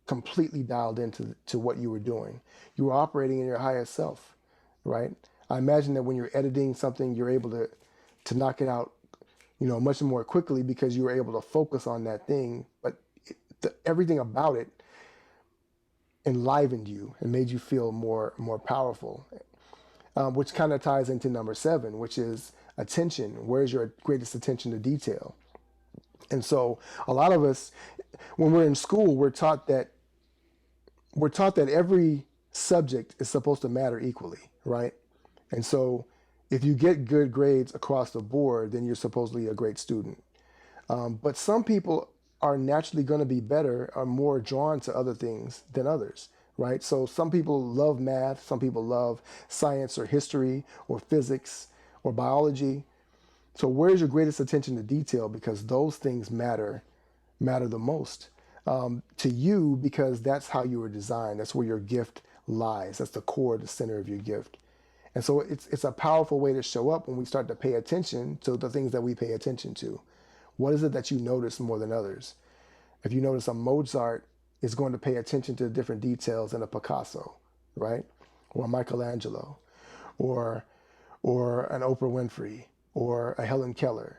completely dialed into what you were doing. You were operating in your highest self, right? I imagine that when you're editing something, you're able to knock it out, much more quickly because you were able to focus on that thing. But everything about it enlivened you and made you feel more powerful, which kind of ties into number 7, which is attention. Where's your greatest attention to detail? And so a lot of us, when we're in school, we're taught that every subject is supposed to matter equally, right? And so if you get good grades across the board, then you're supposedly a great student. But some people are naturally going to be better or more drawn to other things than others, right? So some people love math, some people love science or history or physics or biology. So where's your greatest attention to detail? Because those things matter the most to you, because that's how you were designed. That's where your gift lies. That's the core, the center of your gift. And so it's a powerful way to show up when we start to pay attention to the things that we pay attention to. What is it that you notice more than others? If you notice a Mozart is going to pay attention to different details than a Picasso, right? Or a Michelangelo, or an Oprah Winfrey, or a Helen Keller.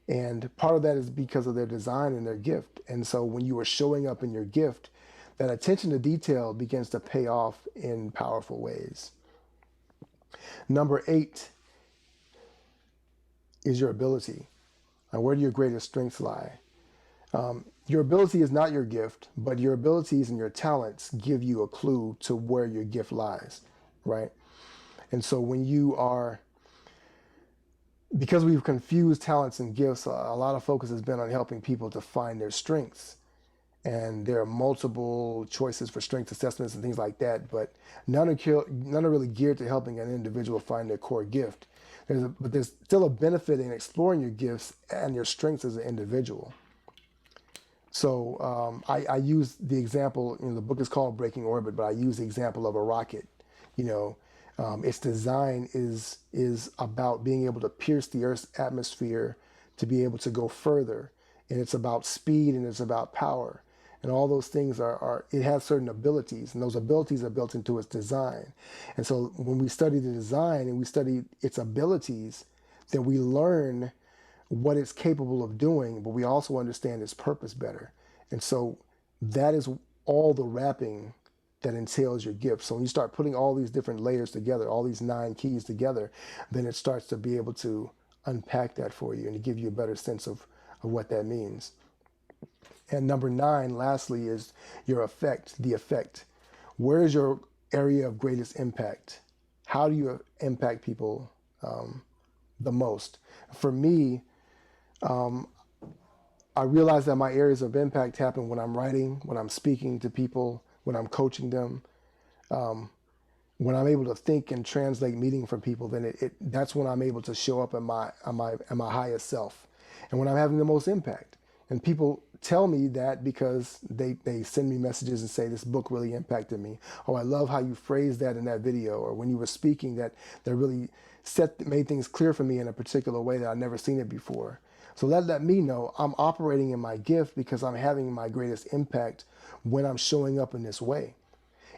And part of that is because of their design and their gift. And so when you are showing up in your gift, that attention to detail begins to pay off in powerful ways. Number 8 is your ability. And where do your greatest strengths lie? Your ability is not your gift, but your abilities and your talents give you a clue to where your gift lies, right? And so when you are, because we've confused talents and gifts, a lot of focus has been on helping people to find their strengths. And there are multiple choices for strength assessments and things like that, but none are really geared to helping an individual find their core gift. But there's still a benefit in exploring your gifts and your strengths as an individual. So I use the example, the book is called Breaking Orbit, but I use the example of a rocket. Its design is about being able to pierce the Earth's atmosphere to be able to go further. And it's about speed and it's about power. And all those things it has certain abilities, and those abilities are built into its design. And so when we study the design and we study its abilities, then we learn what it's capable of doing, but we also understand its purpose better. And so that is all the wrapping that entails your gift. So when you start putting all these different layers together, all these 9 keys together, then it starts to be able to unpack that for you and to give you a better sense of what that means. And number 9, lastly, is your effect, the effect. Where is your area of greatest impact? How do you impact people the most? For me, I realize that my areas of impact happen when I'm writing, when I'm speaking to people, when I'm coaching them, when I'm able to think and translate meaning for people. Then that's when I'm able to show up at my highest self, and when I'm having the most impact. And people tell me that because they send me messages and say, this book really impacted me. Oh, I love how you phrased that in that video, or when you were speaking, that really made things clear for me in a particular way that I've never seen it before. So let me know I'm operating in my gift because I'm having my greatest impact when I'm showing up in this way.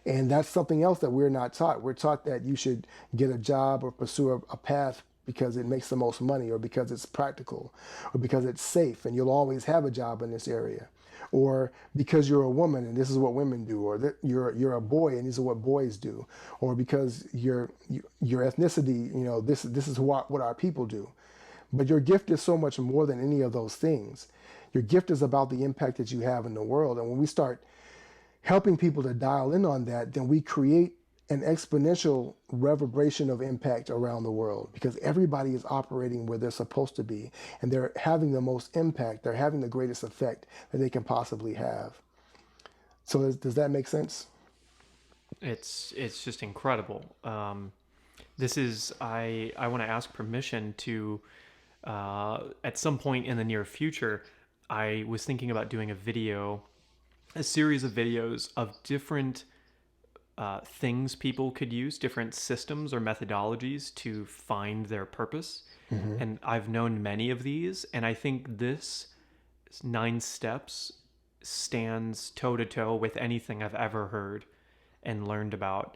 And that's something else that we're not taught. We're taught that you should get a job or pursue a path because it makes the most money, or because it's practical, or because it's safe and you'll always have a job in this area, or because you're a woman and this is what women do, or that you're a boy and these are what boys do, or because your ethnicity, this is what our people do. But your gift is so much more than any of those things. Your gift is about the impact that you have in the world. And when we start helping people to dial in on that, then we create an exponential reverberation of impact around the world, because everybody is operating where they're supposed to be, and they're having the most impact. They're having the greatest effect that they can possibly have. So does that make sense? It's just incredible. This is I want to ask permission to at some point in the near future. I was thinking about doing a series of videos of different things people could use, different systems or methodologies to find their purpose. And I've known many of these, and I think this 9 steps stands toe to toe with anything I've ever heard and learned about,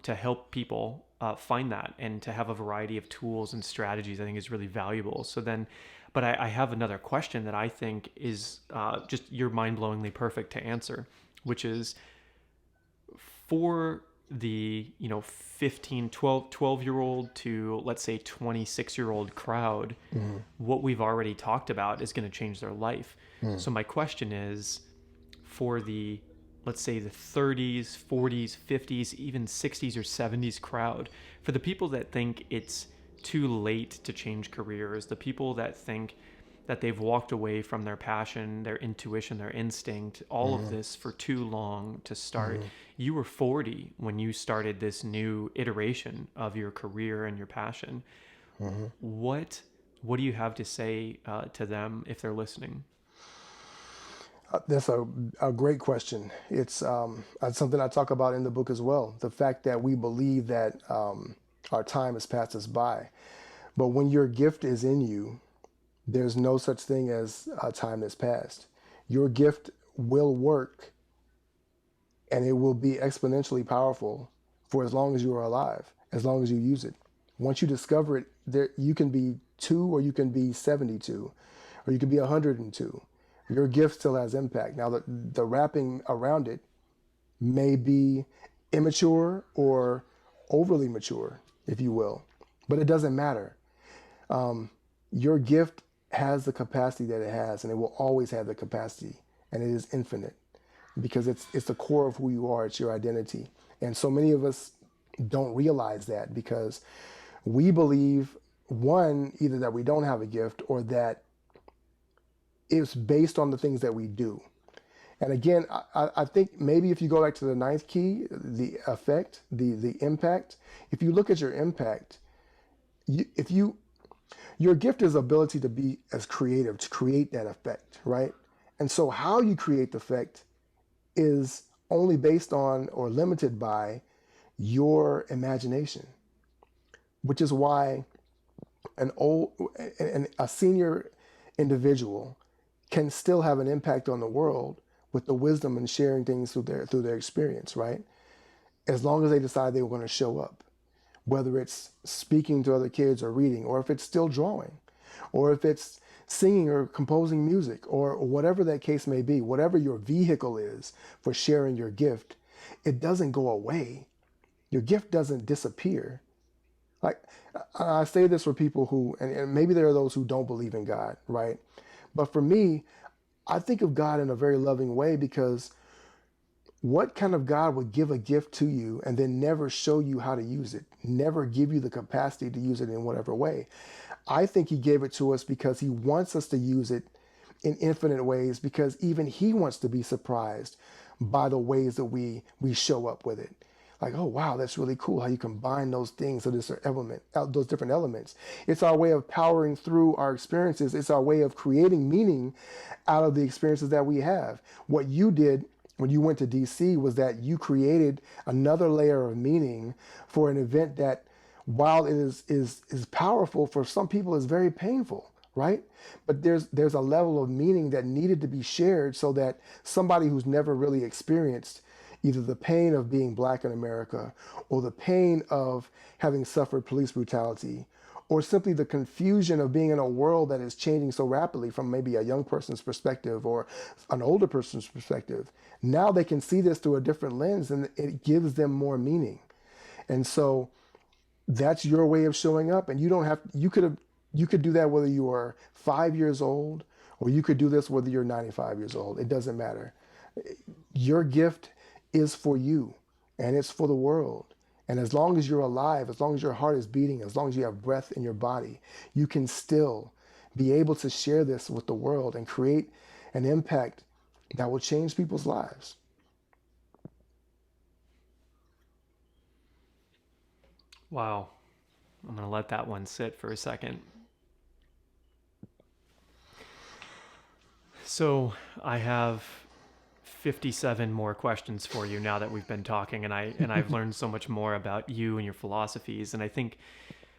to help people find that, and to have a variety of tools and strategies. I think is really valuable. So then, but I have another question that I think is just you're mind-blowingly perfect to answer, which is, for the 15 12 year old to, let's say, 26-year old crowd, what we've already talked about is going to change their life. So my question is, for the, let's say, the 30s, 40s, 50s, even 60s or 70s crowd, for the people that think it's too late to change careers, the people that think that they've walked away from their passion, their intuition, their instinct, all of this for too long to start. You were 40 when you started this new iteration of your career and your passion. What do you have to say to them if they're listening? That's a great question. It's something I talk about in the book as well. The fact that we believe that our time has passed us by. But when your gift is in you, there's no such thing as a time that's passed. Your gift will work, and it will be exponentially powerful for as long as you are alive, as long as you use it. Once you discover it, you can be 2, or you can be 72, or you can be 102. Your gift still has impact. Now, the wrapping around it may be immature or overly mature, if you will, but it doesn't matter. Your gift has the capacity that it has, and it will always have the capacity, and it is infinite, because it's the core of who you are. It's your identity. And so many of us don't realize that, because we believe, one, either that we don't have a gift, or that it's based on the things that we do. And again, I think maybe if you go back to the 9th key, the effect, the impact, if you look at your impact, your gift is ability to be as creative, to create that effect, right? And so how you create the effect is only based on or limited by your imagination, which is why a senior individual can still have an impact on the world with the wisdom and sharing things through their experience, right? As long as they decide they were going to show up, whether it's speaking to other kids or reading, or if it's still drawing, or if it's singing or composing music, or whatever that case may be, whatever your vehicle is for sharing your gift, it doesn't go away. Your gift doesn't disappear. Like, I say this for people who, and maybe there are those who don't believe in God, right? But for me, I think of God in a very loving way, because what kind of God would give a gift to you and then never show you how to use it, never give you the capacity to use it in whatever way? I think he gave it to us because he wants us to use it in infinite ways, because even he wants to be surprised by the ways that we show up with it. Like, oh wow, that's really cool how you combine those things, those different elements. It's our way of powering through our experiences. It's our way of creating meaning out of the experiences that we have. What you did when you went to DC was that you created another layer of meaning for an event that, while it is powerful, for some people is very painful, right? But there's a level of meaning that needed to be shared so that somebody who's never really experienced either the pain of being black in America, or the pain of having suffered police brutality, or simply the confusion of being in a world that is changing so rapidly from maybe a young person's perspective or an older person's perspective. Now they can see this through a different lens, and it gives them more meaning. And so that's your way of showing up. And you could do that whether you are 5 years old, or you could do this whether you're 95 years old. It doesn't matter. Your gift is for you, and it's for the world. And as long as you're alive, as long as your heart is beating, as long as you have breath in your body, you can still be able to share this with the world and create an impact that will change people's lives. Wow. I'm going to let that one sit for a second. So I have 57 more questions for you now that we've been talking, and I've learned so much more about you and your philosophies. And I think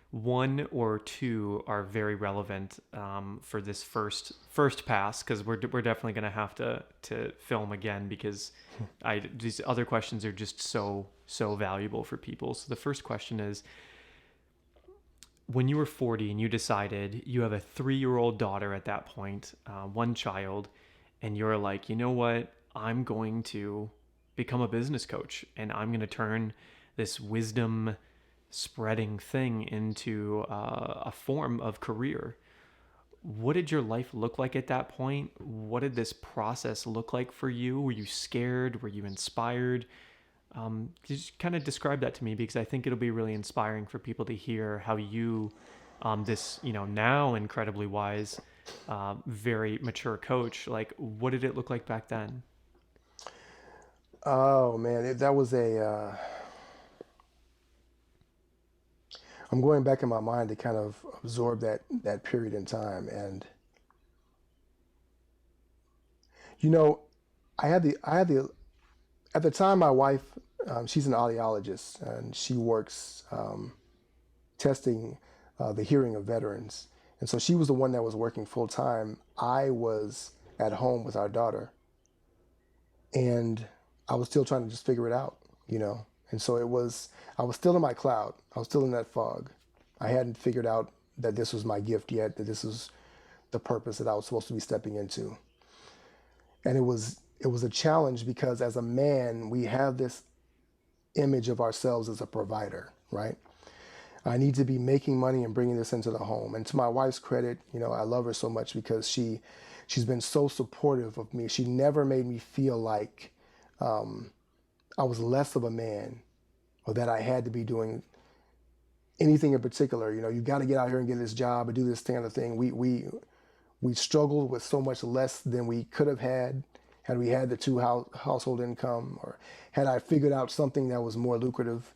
one or two are very relevant for this first pass, because we're definitely going to have to film again, because these other questions are just so valuable for people. So the first question is, when you were 40 and you decided you have a 3-year-old daughter at that point, one child, and you're like, you know what? I'm going to become a business coach, and I'm going to turn this wisdom spreading thing into a form of career. What did your life look like at that point? What did this process look like for you? Were you scared? Were you inspired? Just kind of describe that to me, because I think it'll be really inspiring for people to hear how you, this, now incredibly wise, very mature coach, like, what did it look like back then? Oh man, that was I'm going back in my mind to kind of absorb that period in time. And you know, I had the at the time, my wife, she's an audiologist, and she works testing the hearing of veterans. And so she was the one that was working full time. I was at home with our daughter, and I was still trying to just figure it out, you know. And so I was still in my cloud. I was still in that fog. I hadn't figured out that this was my gift yet, that this was the purpose that I was supposed to be stepping into. And it was a challenge, because as a man, we have this image of ourselves as a provider, right? I need to be making money and bringing this into the home. And to my wife's credit, I love her so much, because she's been so supportive of me. She never made me feel like I was less of a man, or that I had to be doing anything in particular. You got to get out here and get this job and do this kind of thing. We struggled with so much less than we could have had we had the two household income, or had I figured out something that was more lucrative.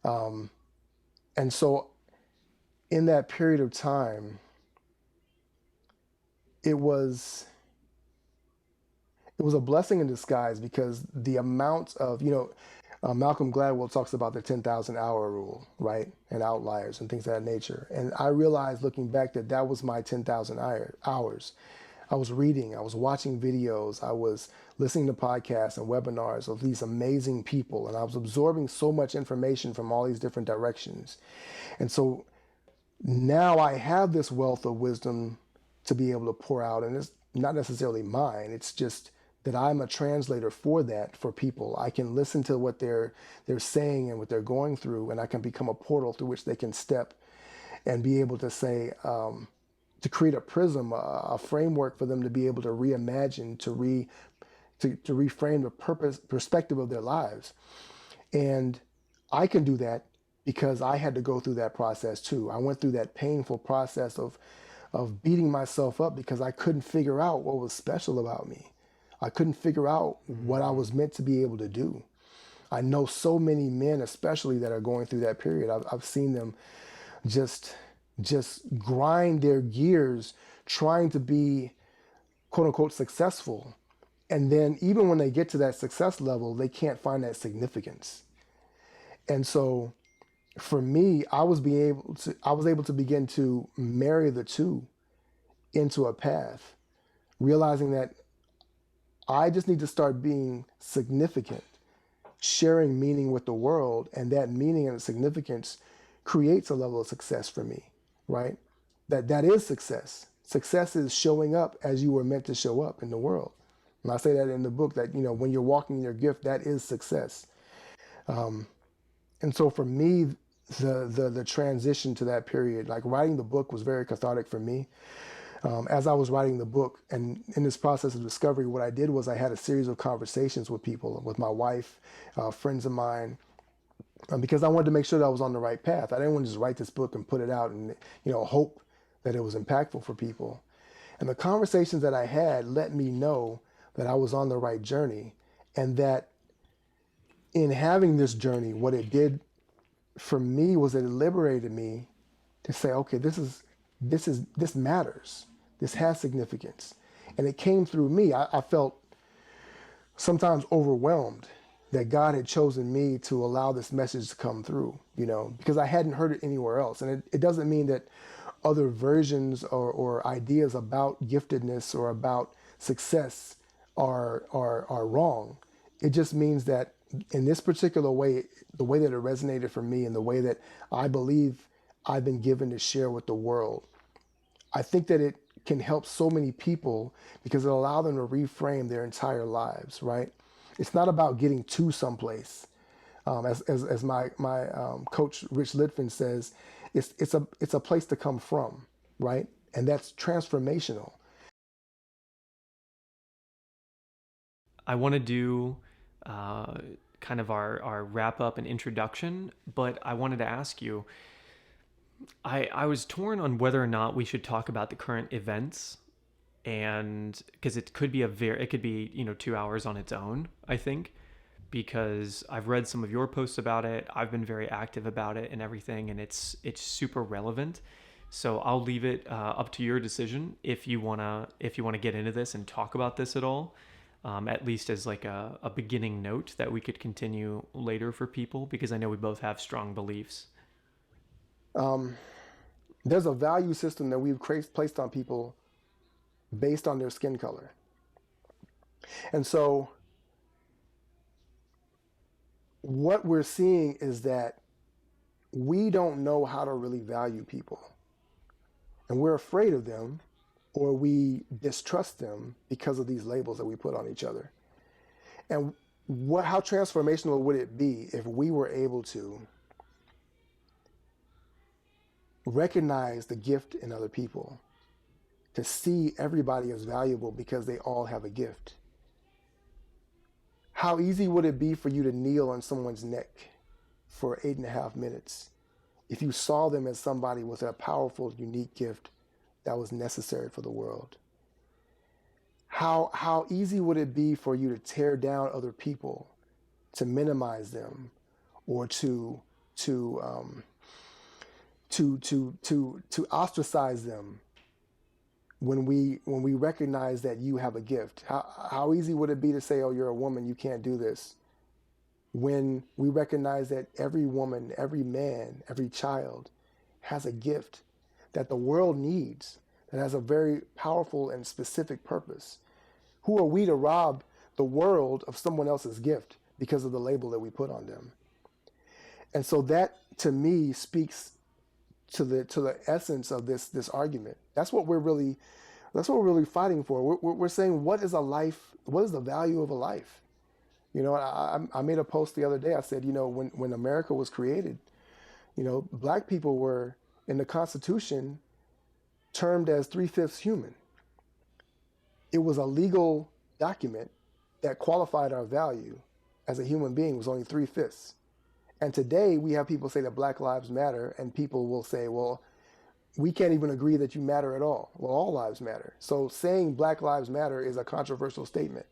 And so in that period of time, it was a blessing in disguise, because the amount of, Malcolm Gladwell talks about the 10,000 hour rule, right? And outliers and things of that nature. And I realized looking back that was my 10,000 hours. I was reading, I was watching videos, I was listening to podcasts and webinars of these amazing people, and I was absorbing so much information from all these different directions. And so now I have this wealth of wisdom to be able to pour out, and it's not necessarily mine, it's just that I'm a translator for that, for people. I can listen to what they're saying and what they're going through, and I can become a portal through which they can step and be able to say, to create a prism, a framework for them to be able to reimagine, to reframe the perspective of their lives. And I can do that because I had to go through that process too. I went through that painful process of of beating myself up because I couldn't figure out what was special about me. I couldn't figure out what I was meant to be able to do. I know so many men, especially that are going through that period. I've seen them just grind their gears trying to be quote unquote successful. And then even when they get to that success level, they can't find that significance. And so for me, I was able to begin to marry the two into a path, realizing that I just need to start being significant, sharing meaning with the world, and that meaning and significance creates a level of success for me, right? That is success. Success is showing up as you were meant to show up in the world. And I say that in the book that, when you're walking in your gift, that is success. And so for me, the transition to that period, like writing the book was very cathartic for me. As I was writing the book and in this process of discovery, what I did was I had a series of conversations with people, with my wife, friends of mine, because I wanted to make sure that I was on the right path. I didn't want to just write this book and put it out and, hope that it was impactful for people. And the conversations that I had let me know that I was on the right journey, and that in having this journey, what it did for me was it liberated me to say, okay, this matters. This has significance. And it came through me. I felt sometimes overwhelmed that God had chosen me to allow this message to come through, because I hadn't heard it anywhere else. And it doesn't mean that other versions or ideas about giftedness or about success are wrong. It just means that in this particular way, the way that it resonated for me and the way that I believe I've been given to share with the world, I think that it can help so many people because it allows them to reframe their entire lives, right? It's not about getting to someplace. As my coach Rich Litfin says, it's a place to come from, right? And that's transformational. I want to do kind of our wrap up and introduction, but I wanted to ask you, I was torn on whether or not we should talk about the current events, and because it could be 2 hours on its own, I think, because I've read some of your posts about it. I've been very active about it and everything, and it's super relevant. So I'll leave it up to your decision if you wanna get into this and talk about this at all, at least as like a beginning note that we could continue later for people, because I know we both have strong beliefs. Um, there's a value system that we've placed on people based on their skin color. And so what we're seeing is that we don't know how to really value people. And we're afraid of them, or we distrust them because of these labels that we put on each other. And how transformational would it be if we were able to recognize the gift in other people, to see everybody as valuable because they all have a gift? How easy would it be for you to kneel on someone's neck for 8.5 minutes if you saw them as somebody with a powerful, unique gift that was necessary for the world? How easy would it be for you to tear down other people, to minimize them, or to ostracize them when we recognize that you have a gift? How easy would it be to say, oh, you're a woman, you can't do this, when we recognize that every woman, every man, every child has a gift that the world needs, that has a very powerful and specific purpose? Who are we to rob the world of someone else's gift because of the label that we put on them? And so that, to me, speaks to the essence of this argument. That's what we're really fighting for. We're saying, what is a life? What is the value of a life? I made a post the other day. I said, when America was created, black people were in the Constitution termed as 3/5 human. It was a legal document that qualified our value as a human being was only 3/5. And today we have people say that Black Lives Matter, and people will say, well, we can't even agree that you matter at all. Well, all lives matter. So saying Black Lives Matter is a controversial statement.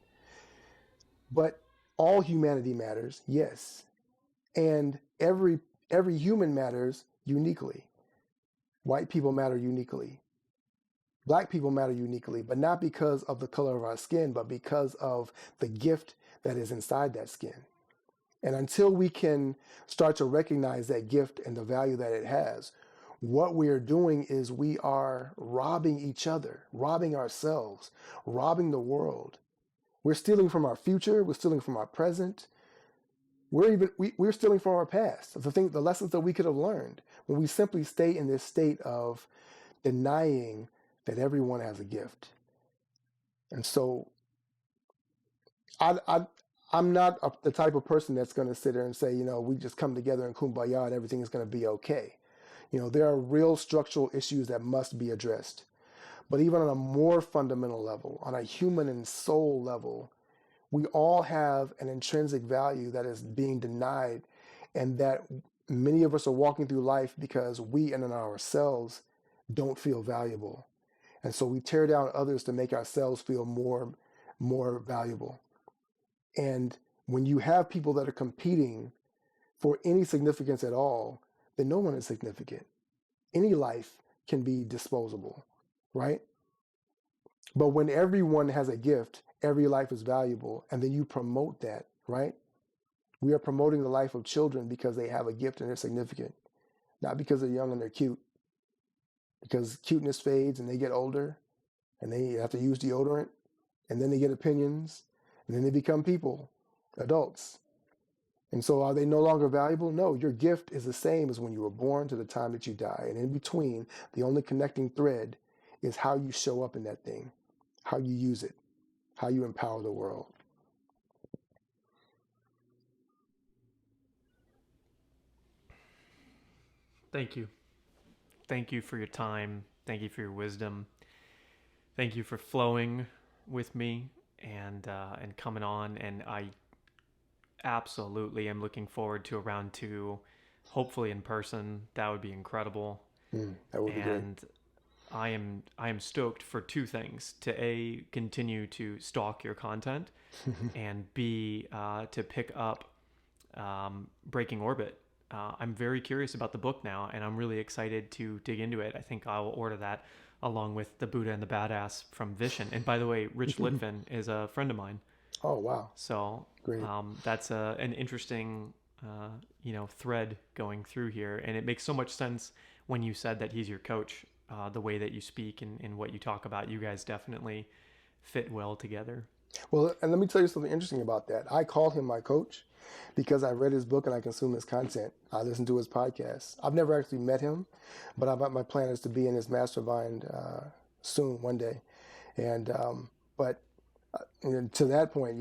But all humanity matters, yes. And every human matters uniquely. White people matter uniquely. Black people matter uniquely, but not because of the color of our skin, but because of the gift that is inside that skin. And until we can start to recognize that gift and the value that it has, what we are doing is we are robbing each other, robbing ourselves, robbing the world. We're stealing from our future. We're stealing from our present. We're stealing from our past. The lessons that we could have learned when we simply stay in this state of denying that everyone has a gift. And so I'm not the type of person that's going to sit there and say, we just come together in kumbaya and everything is going to be okay. There are real structural issues that must be addressed. But even on a more fundamental level, on a human and soul level, we all have an intrinsic value that is being denied, and that many of us are walking through life because we in and of ourselves don't feel valuable. And so we tear down others to make ourselves feel more valuable. And when you have people that are competing for any significance at all, then no one is significant. Any life can be disposable, right? But when everyone has a gift, every life is valuable, and then you promote that, right? We are promoting the life of children because they have a gift and they're significant, not because they're young and they're cute. Because cuteness fades and they get older and they have to use deodorant, and then they get opinions, and then they become people, adults. And so are they no longer valuable? No, your gift is the same as when you were born to the time that you die. And in between, the only connecting thread is how you show up in that thing, how you use it, how you empower the world. Thank you. Thank you for your time. Thank you for your wisdom. Thank you for flowing with me and coming on. And I absolutely am looking forward to a round 2, hopefully in person. That would be incredible. That would be great. And I am stoked for 2 things: to A, continue to stalk your content, and B, to pick up Breaking Orbit. I'm very curious about the book now, and I'm really excited to dig into it. I think I will order that along with The Buddha and the Badass from Vishen. And by the way, Rich Litvin is a friend of mine. Oh, wow. So Great. That's an interesting thread going through here, and it makes so much sense when you said that he's your coach. The way that you speak and what you talk about, you guys definitely fit well together. Well, and let me tell you something interesting about that. I call him my coach because I read his book and I consume his content. I listen to his podcast. I've never actually met him, but my plan is to be in his mastermind soon, one day. And but to that point,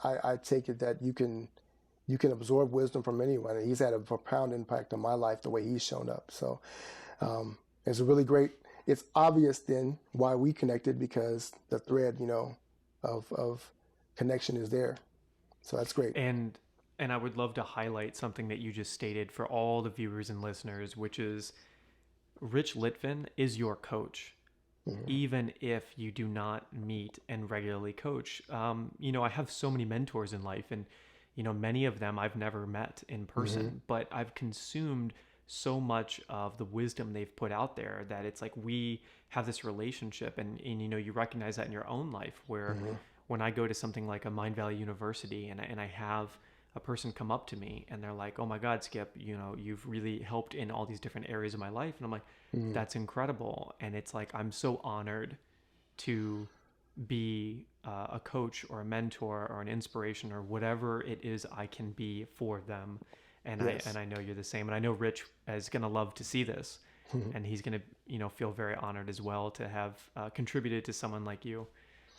I take it that you can absorb wisdom from anyone, and he's had a profound impact on my life the way he's shown up. So it's a really great. It's obvious then why we connected, because the thread, of connection is there. So that's great. And I would love to highlight something that you just stated for all the viewers and listeners, which is Rich Litvin is your coach. Even if you do not meet and regularly coach. I have so many mentors in life, and many of them I've never met in person, but I've consumed so much of the wisdom they've put out there that it's like we have this relationship, and you recognize that in your own life, where when I go to something like a Mind Valley University and I have a person come up to me and they're like, "Oh my God, Skip, you've really helped in all these different areas of my life." And I'm like, that's incredible. And it's like, I'm so honored to be a coach or a mentor or an inspiration or whatever it is I can be for them. And yes. I know you're the same. And I know Rich is going to love to see this, and he's going to, feel very honored as well to have contributed to someone like you.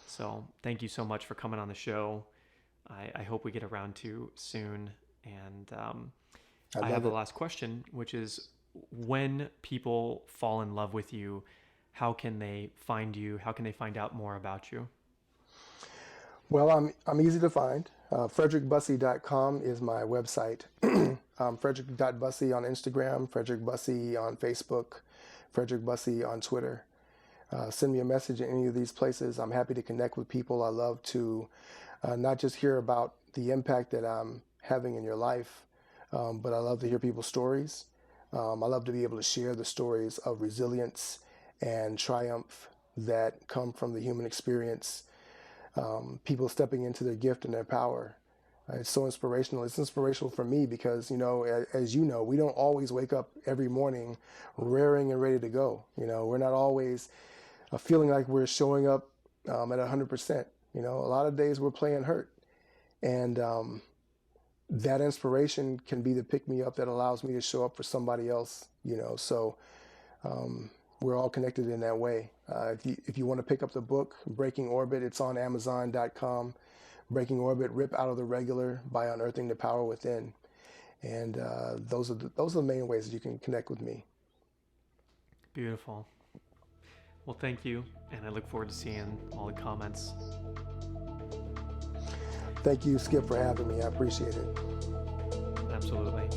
So thank you so much for coming on the show. I hope we get around to soon. And I have the last question, which is, when people fall in love with you, how can they find you? How can they find out more about you? Well, I'm easy to find. Fredrickbussey.com is my website. Fredrick.Bussey on Instagram, Fredrick Bussey on Facebook, Fredrick Bussey on Twitter. Send me a message in any of these places. I'm happy to connect with people. I love to not just hear about the impact that I'm having in your life, but I love to hear people's stories. I love to be able to share the stories of resilience and triumph that come from the human experience. People stepping into their gift and their power. It's so inspirational. It's inspirational for me because, as you know, we don't always wake up every morning raring and ready to go. We're not always feeling like we're showing up at 100%. A lot of days we're playing hurt. And that inspiration can be the pick-me-up that allows me to show up for somebody else, So we're all connected in that way. If you want to pick up the book, Breaking Orbit, it's on Amazon.com. Breaking Orbit, Rip Out of the Regular by Unearthing the Power Within. And those are the main ways that you can connect with me. Beautiful. Well, thank you, and I look forward to seeing all the comments. Thank you, Skip, for having me. I appreciate it. Absolutely.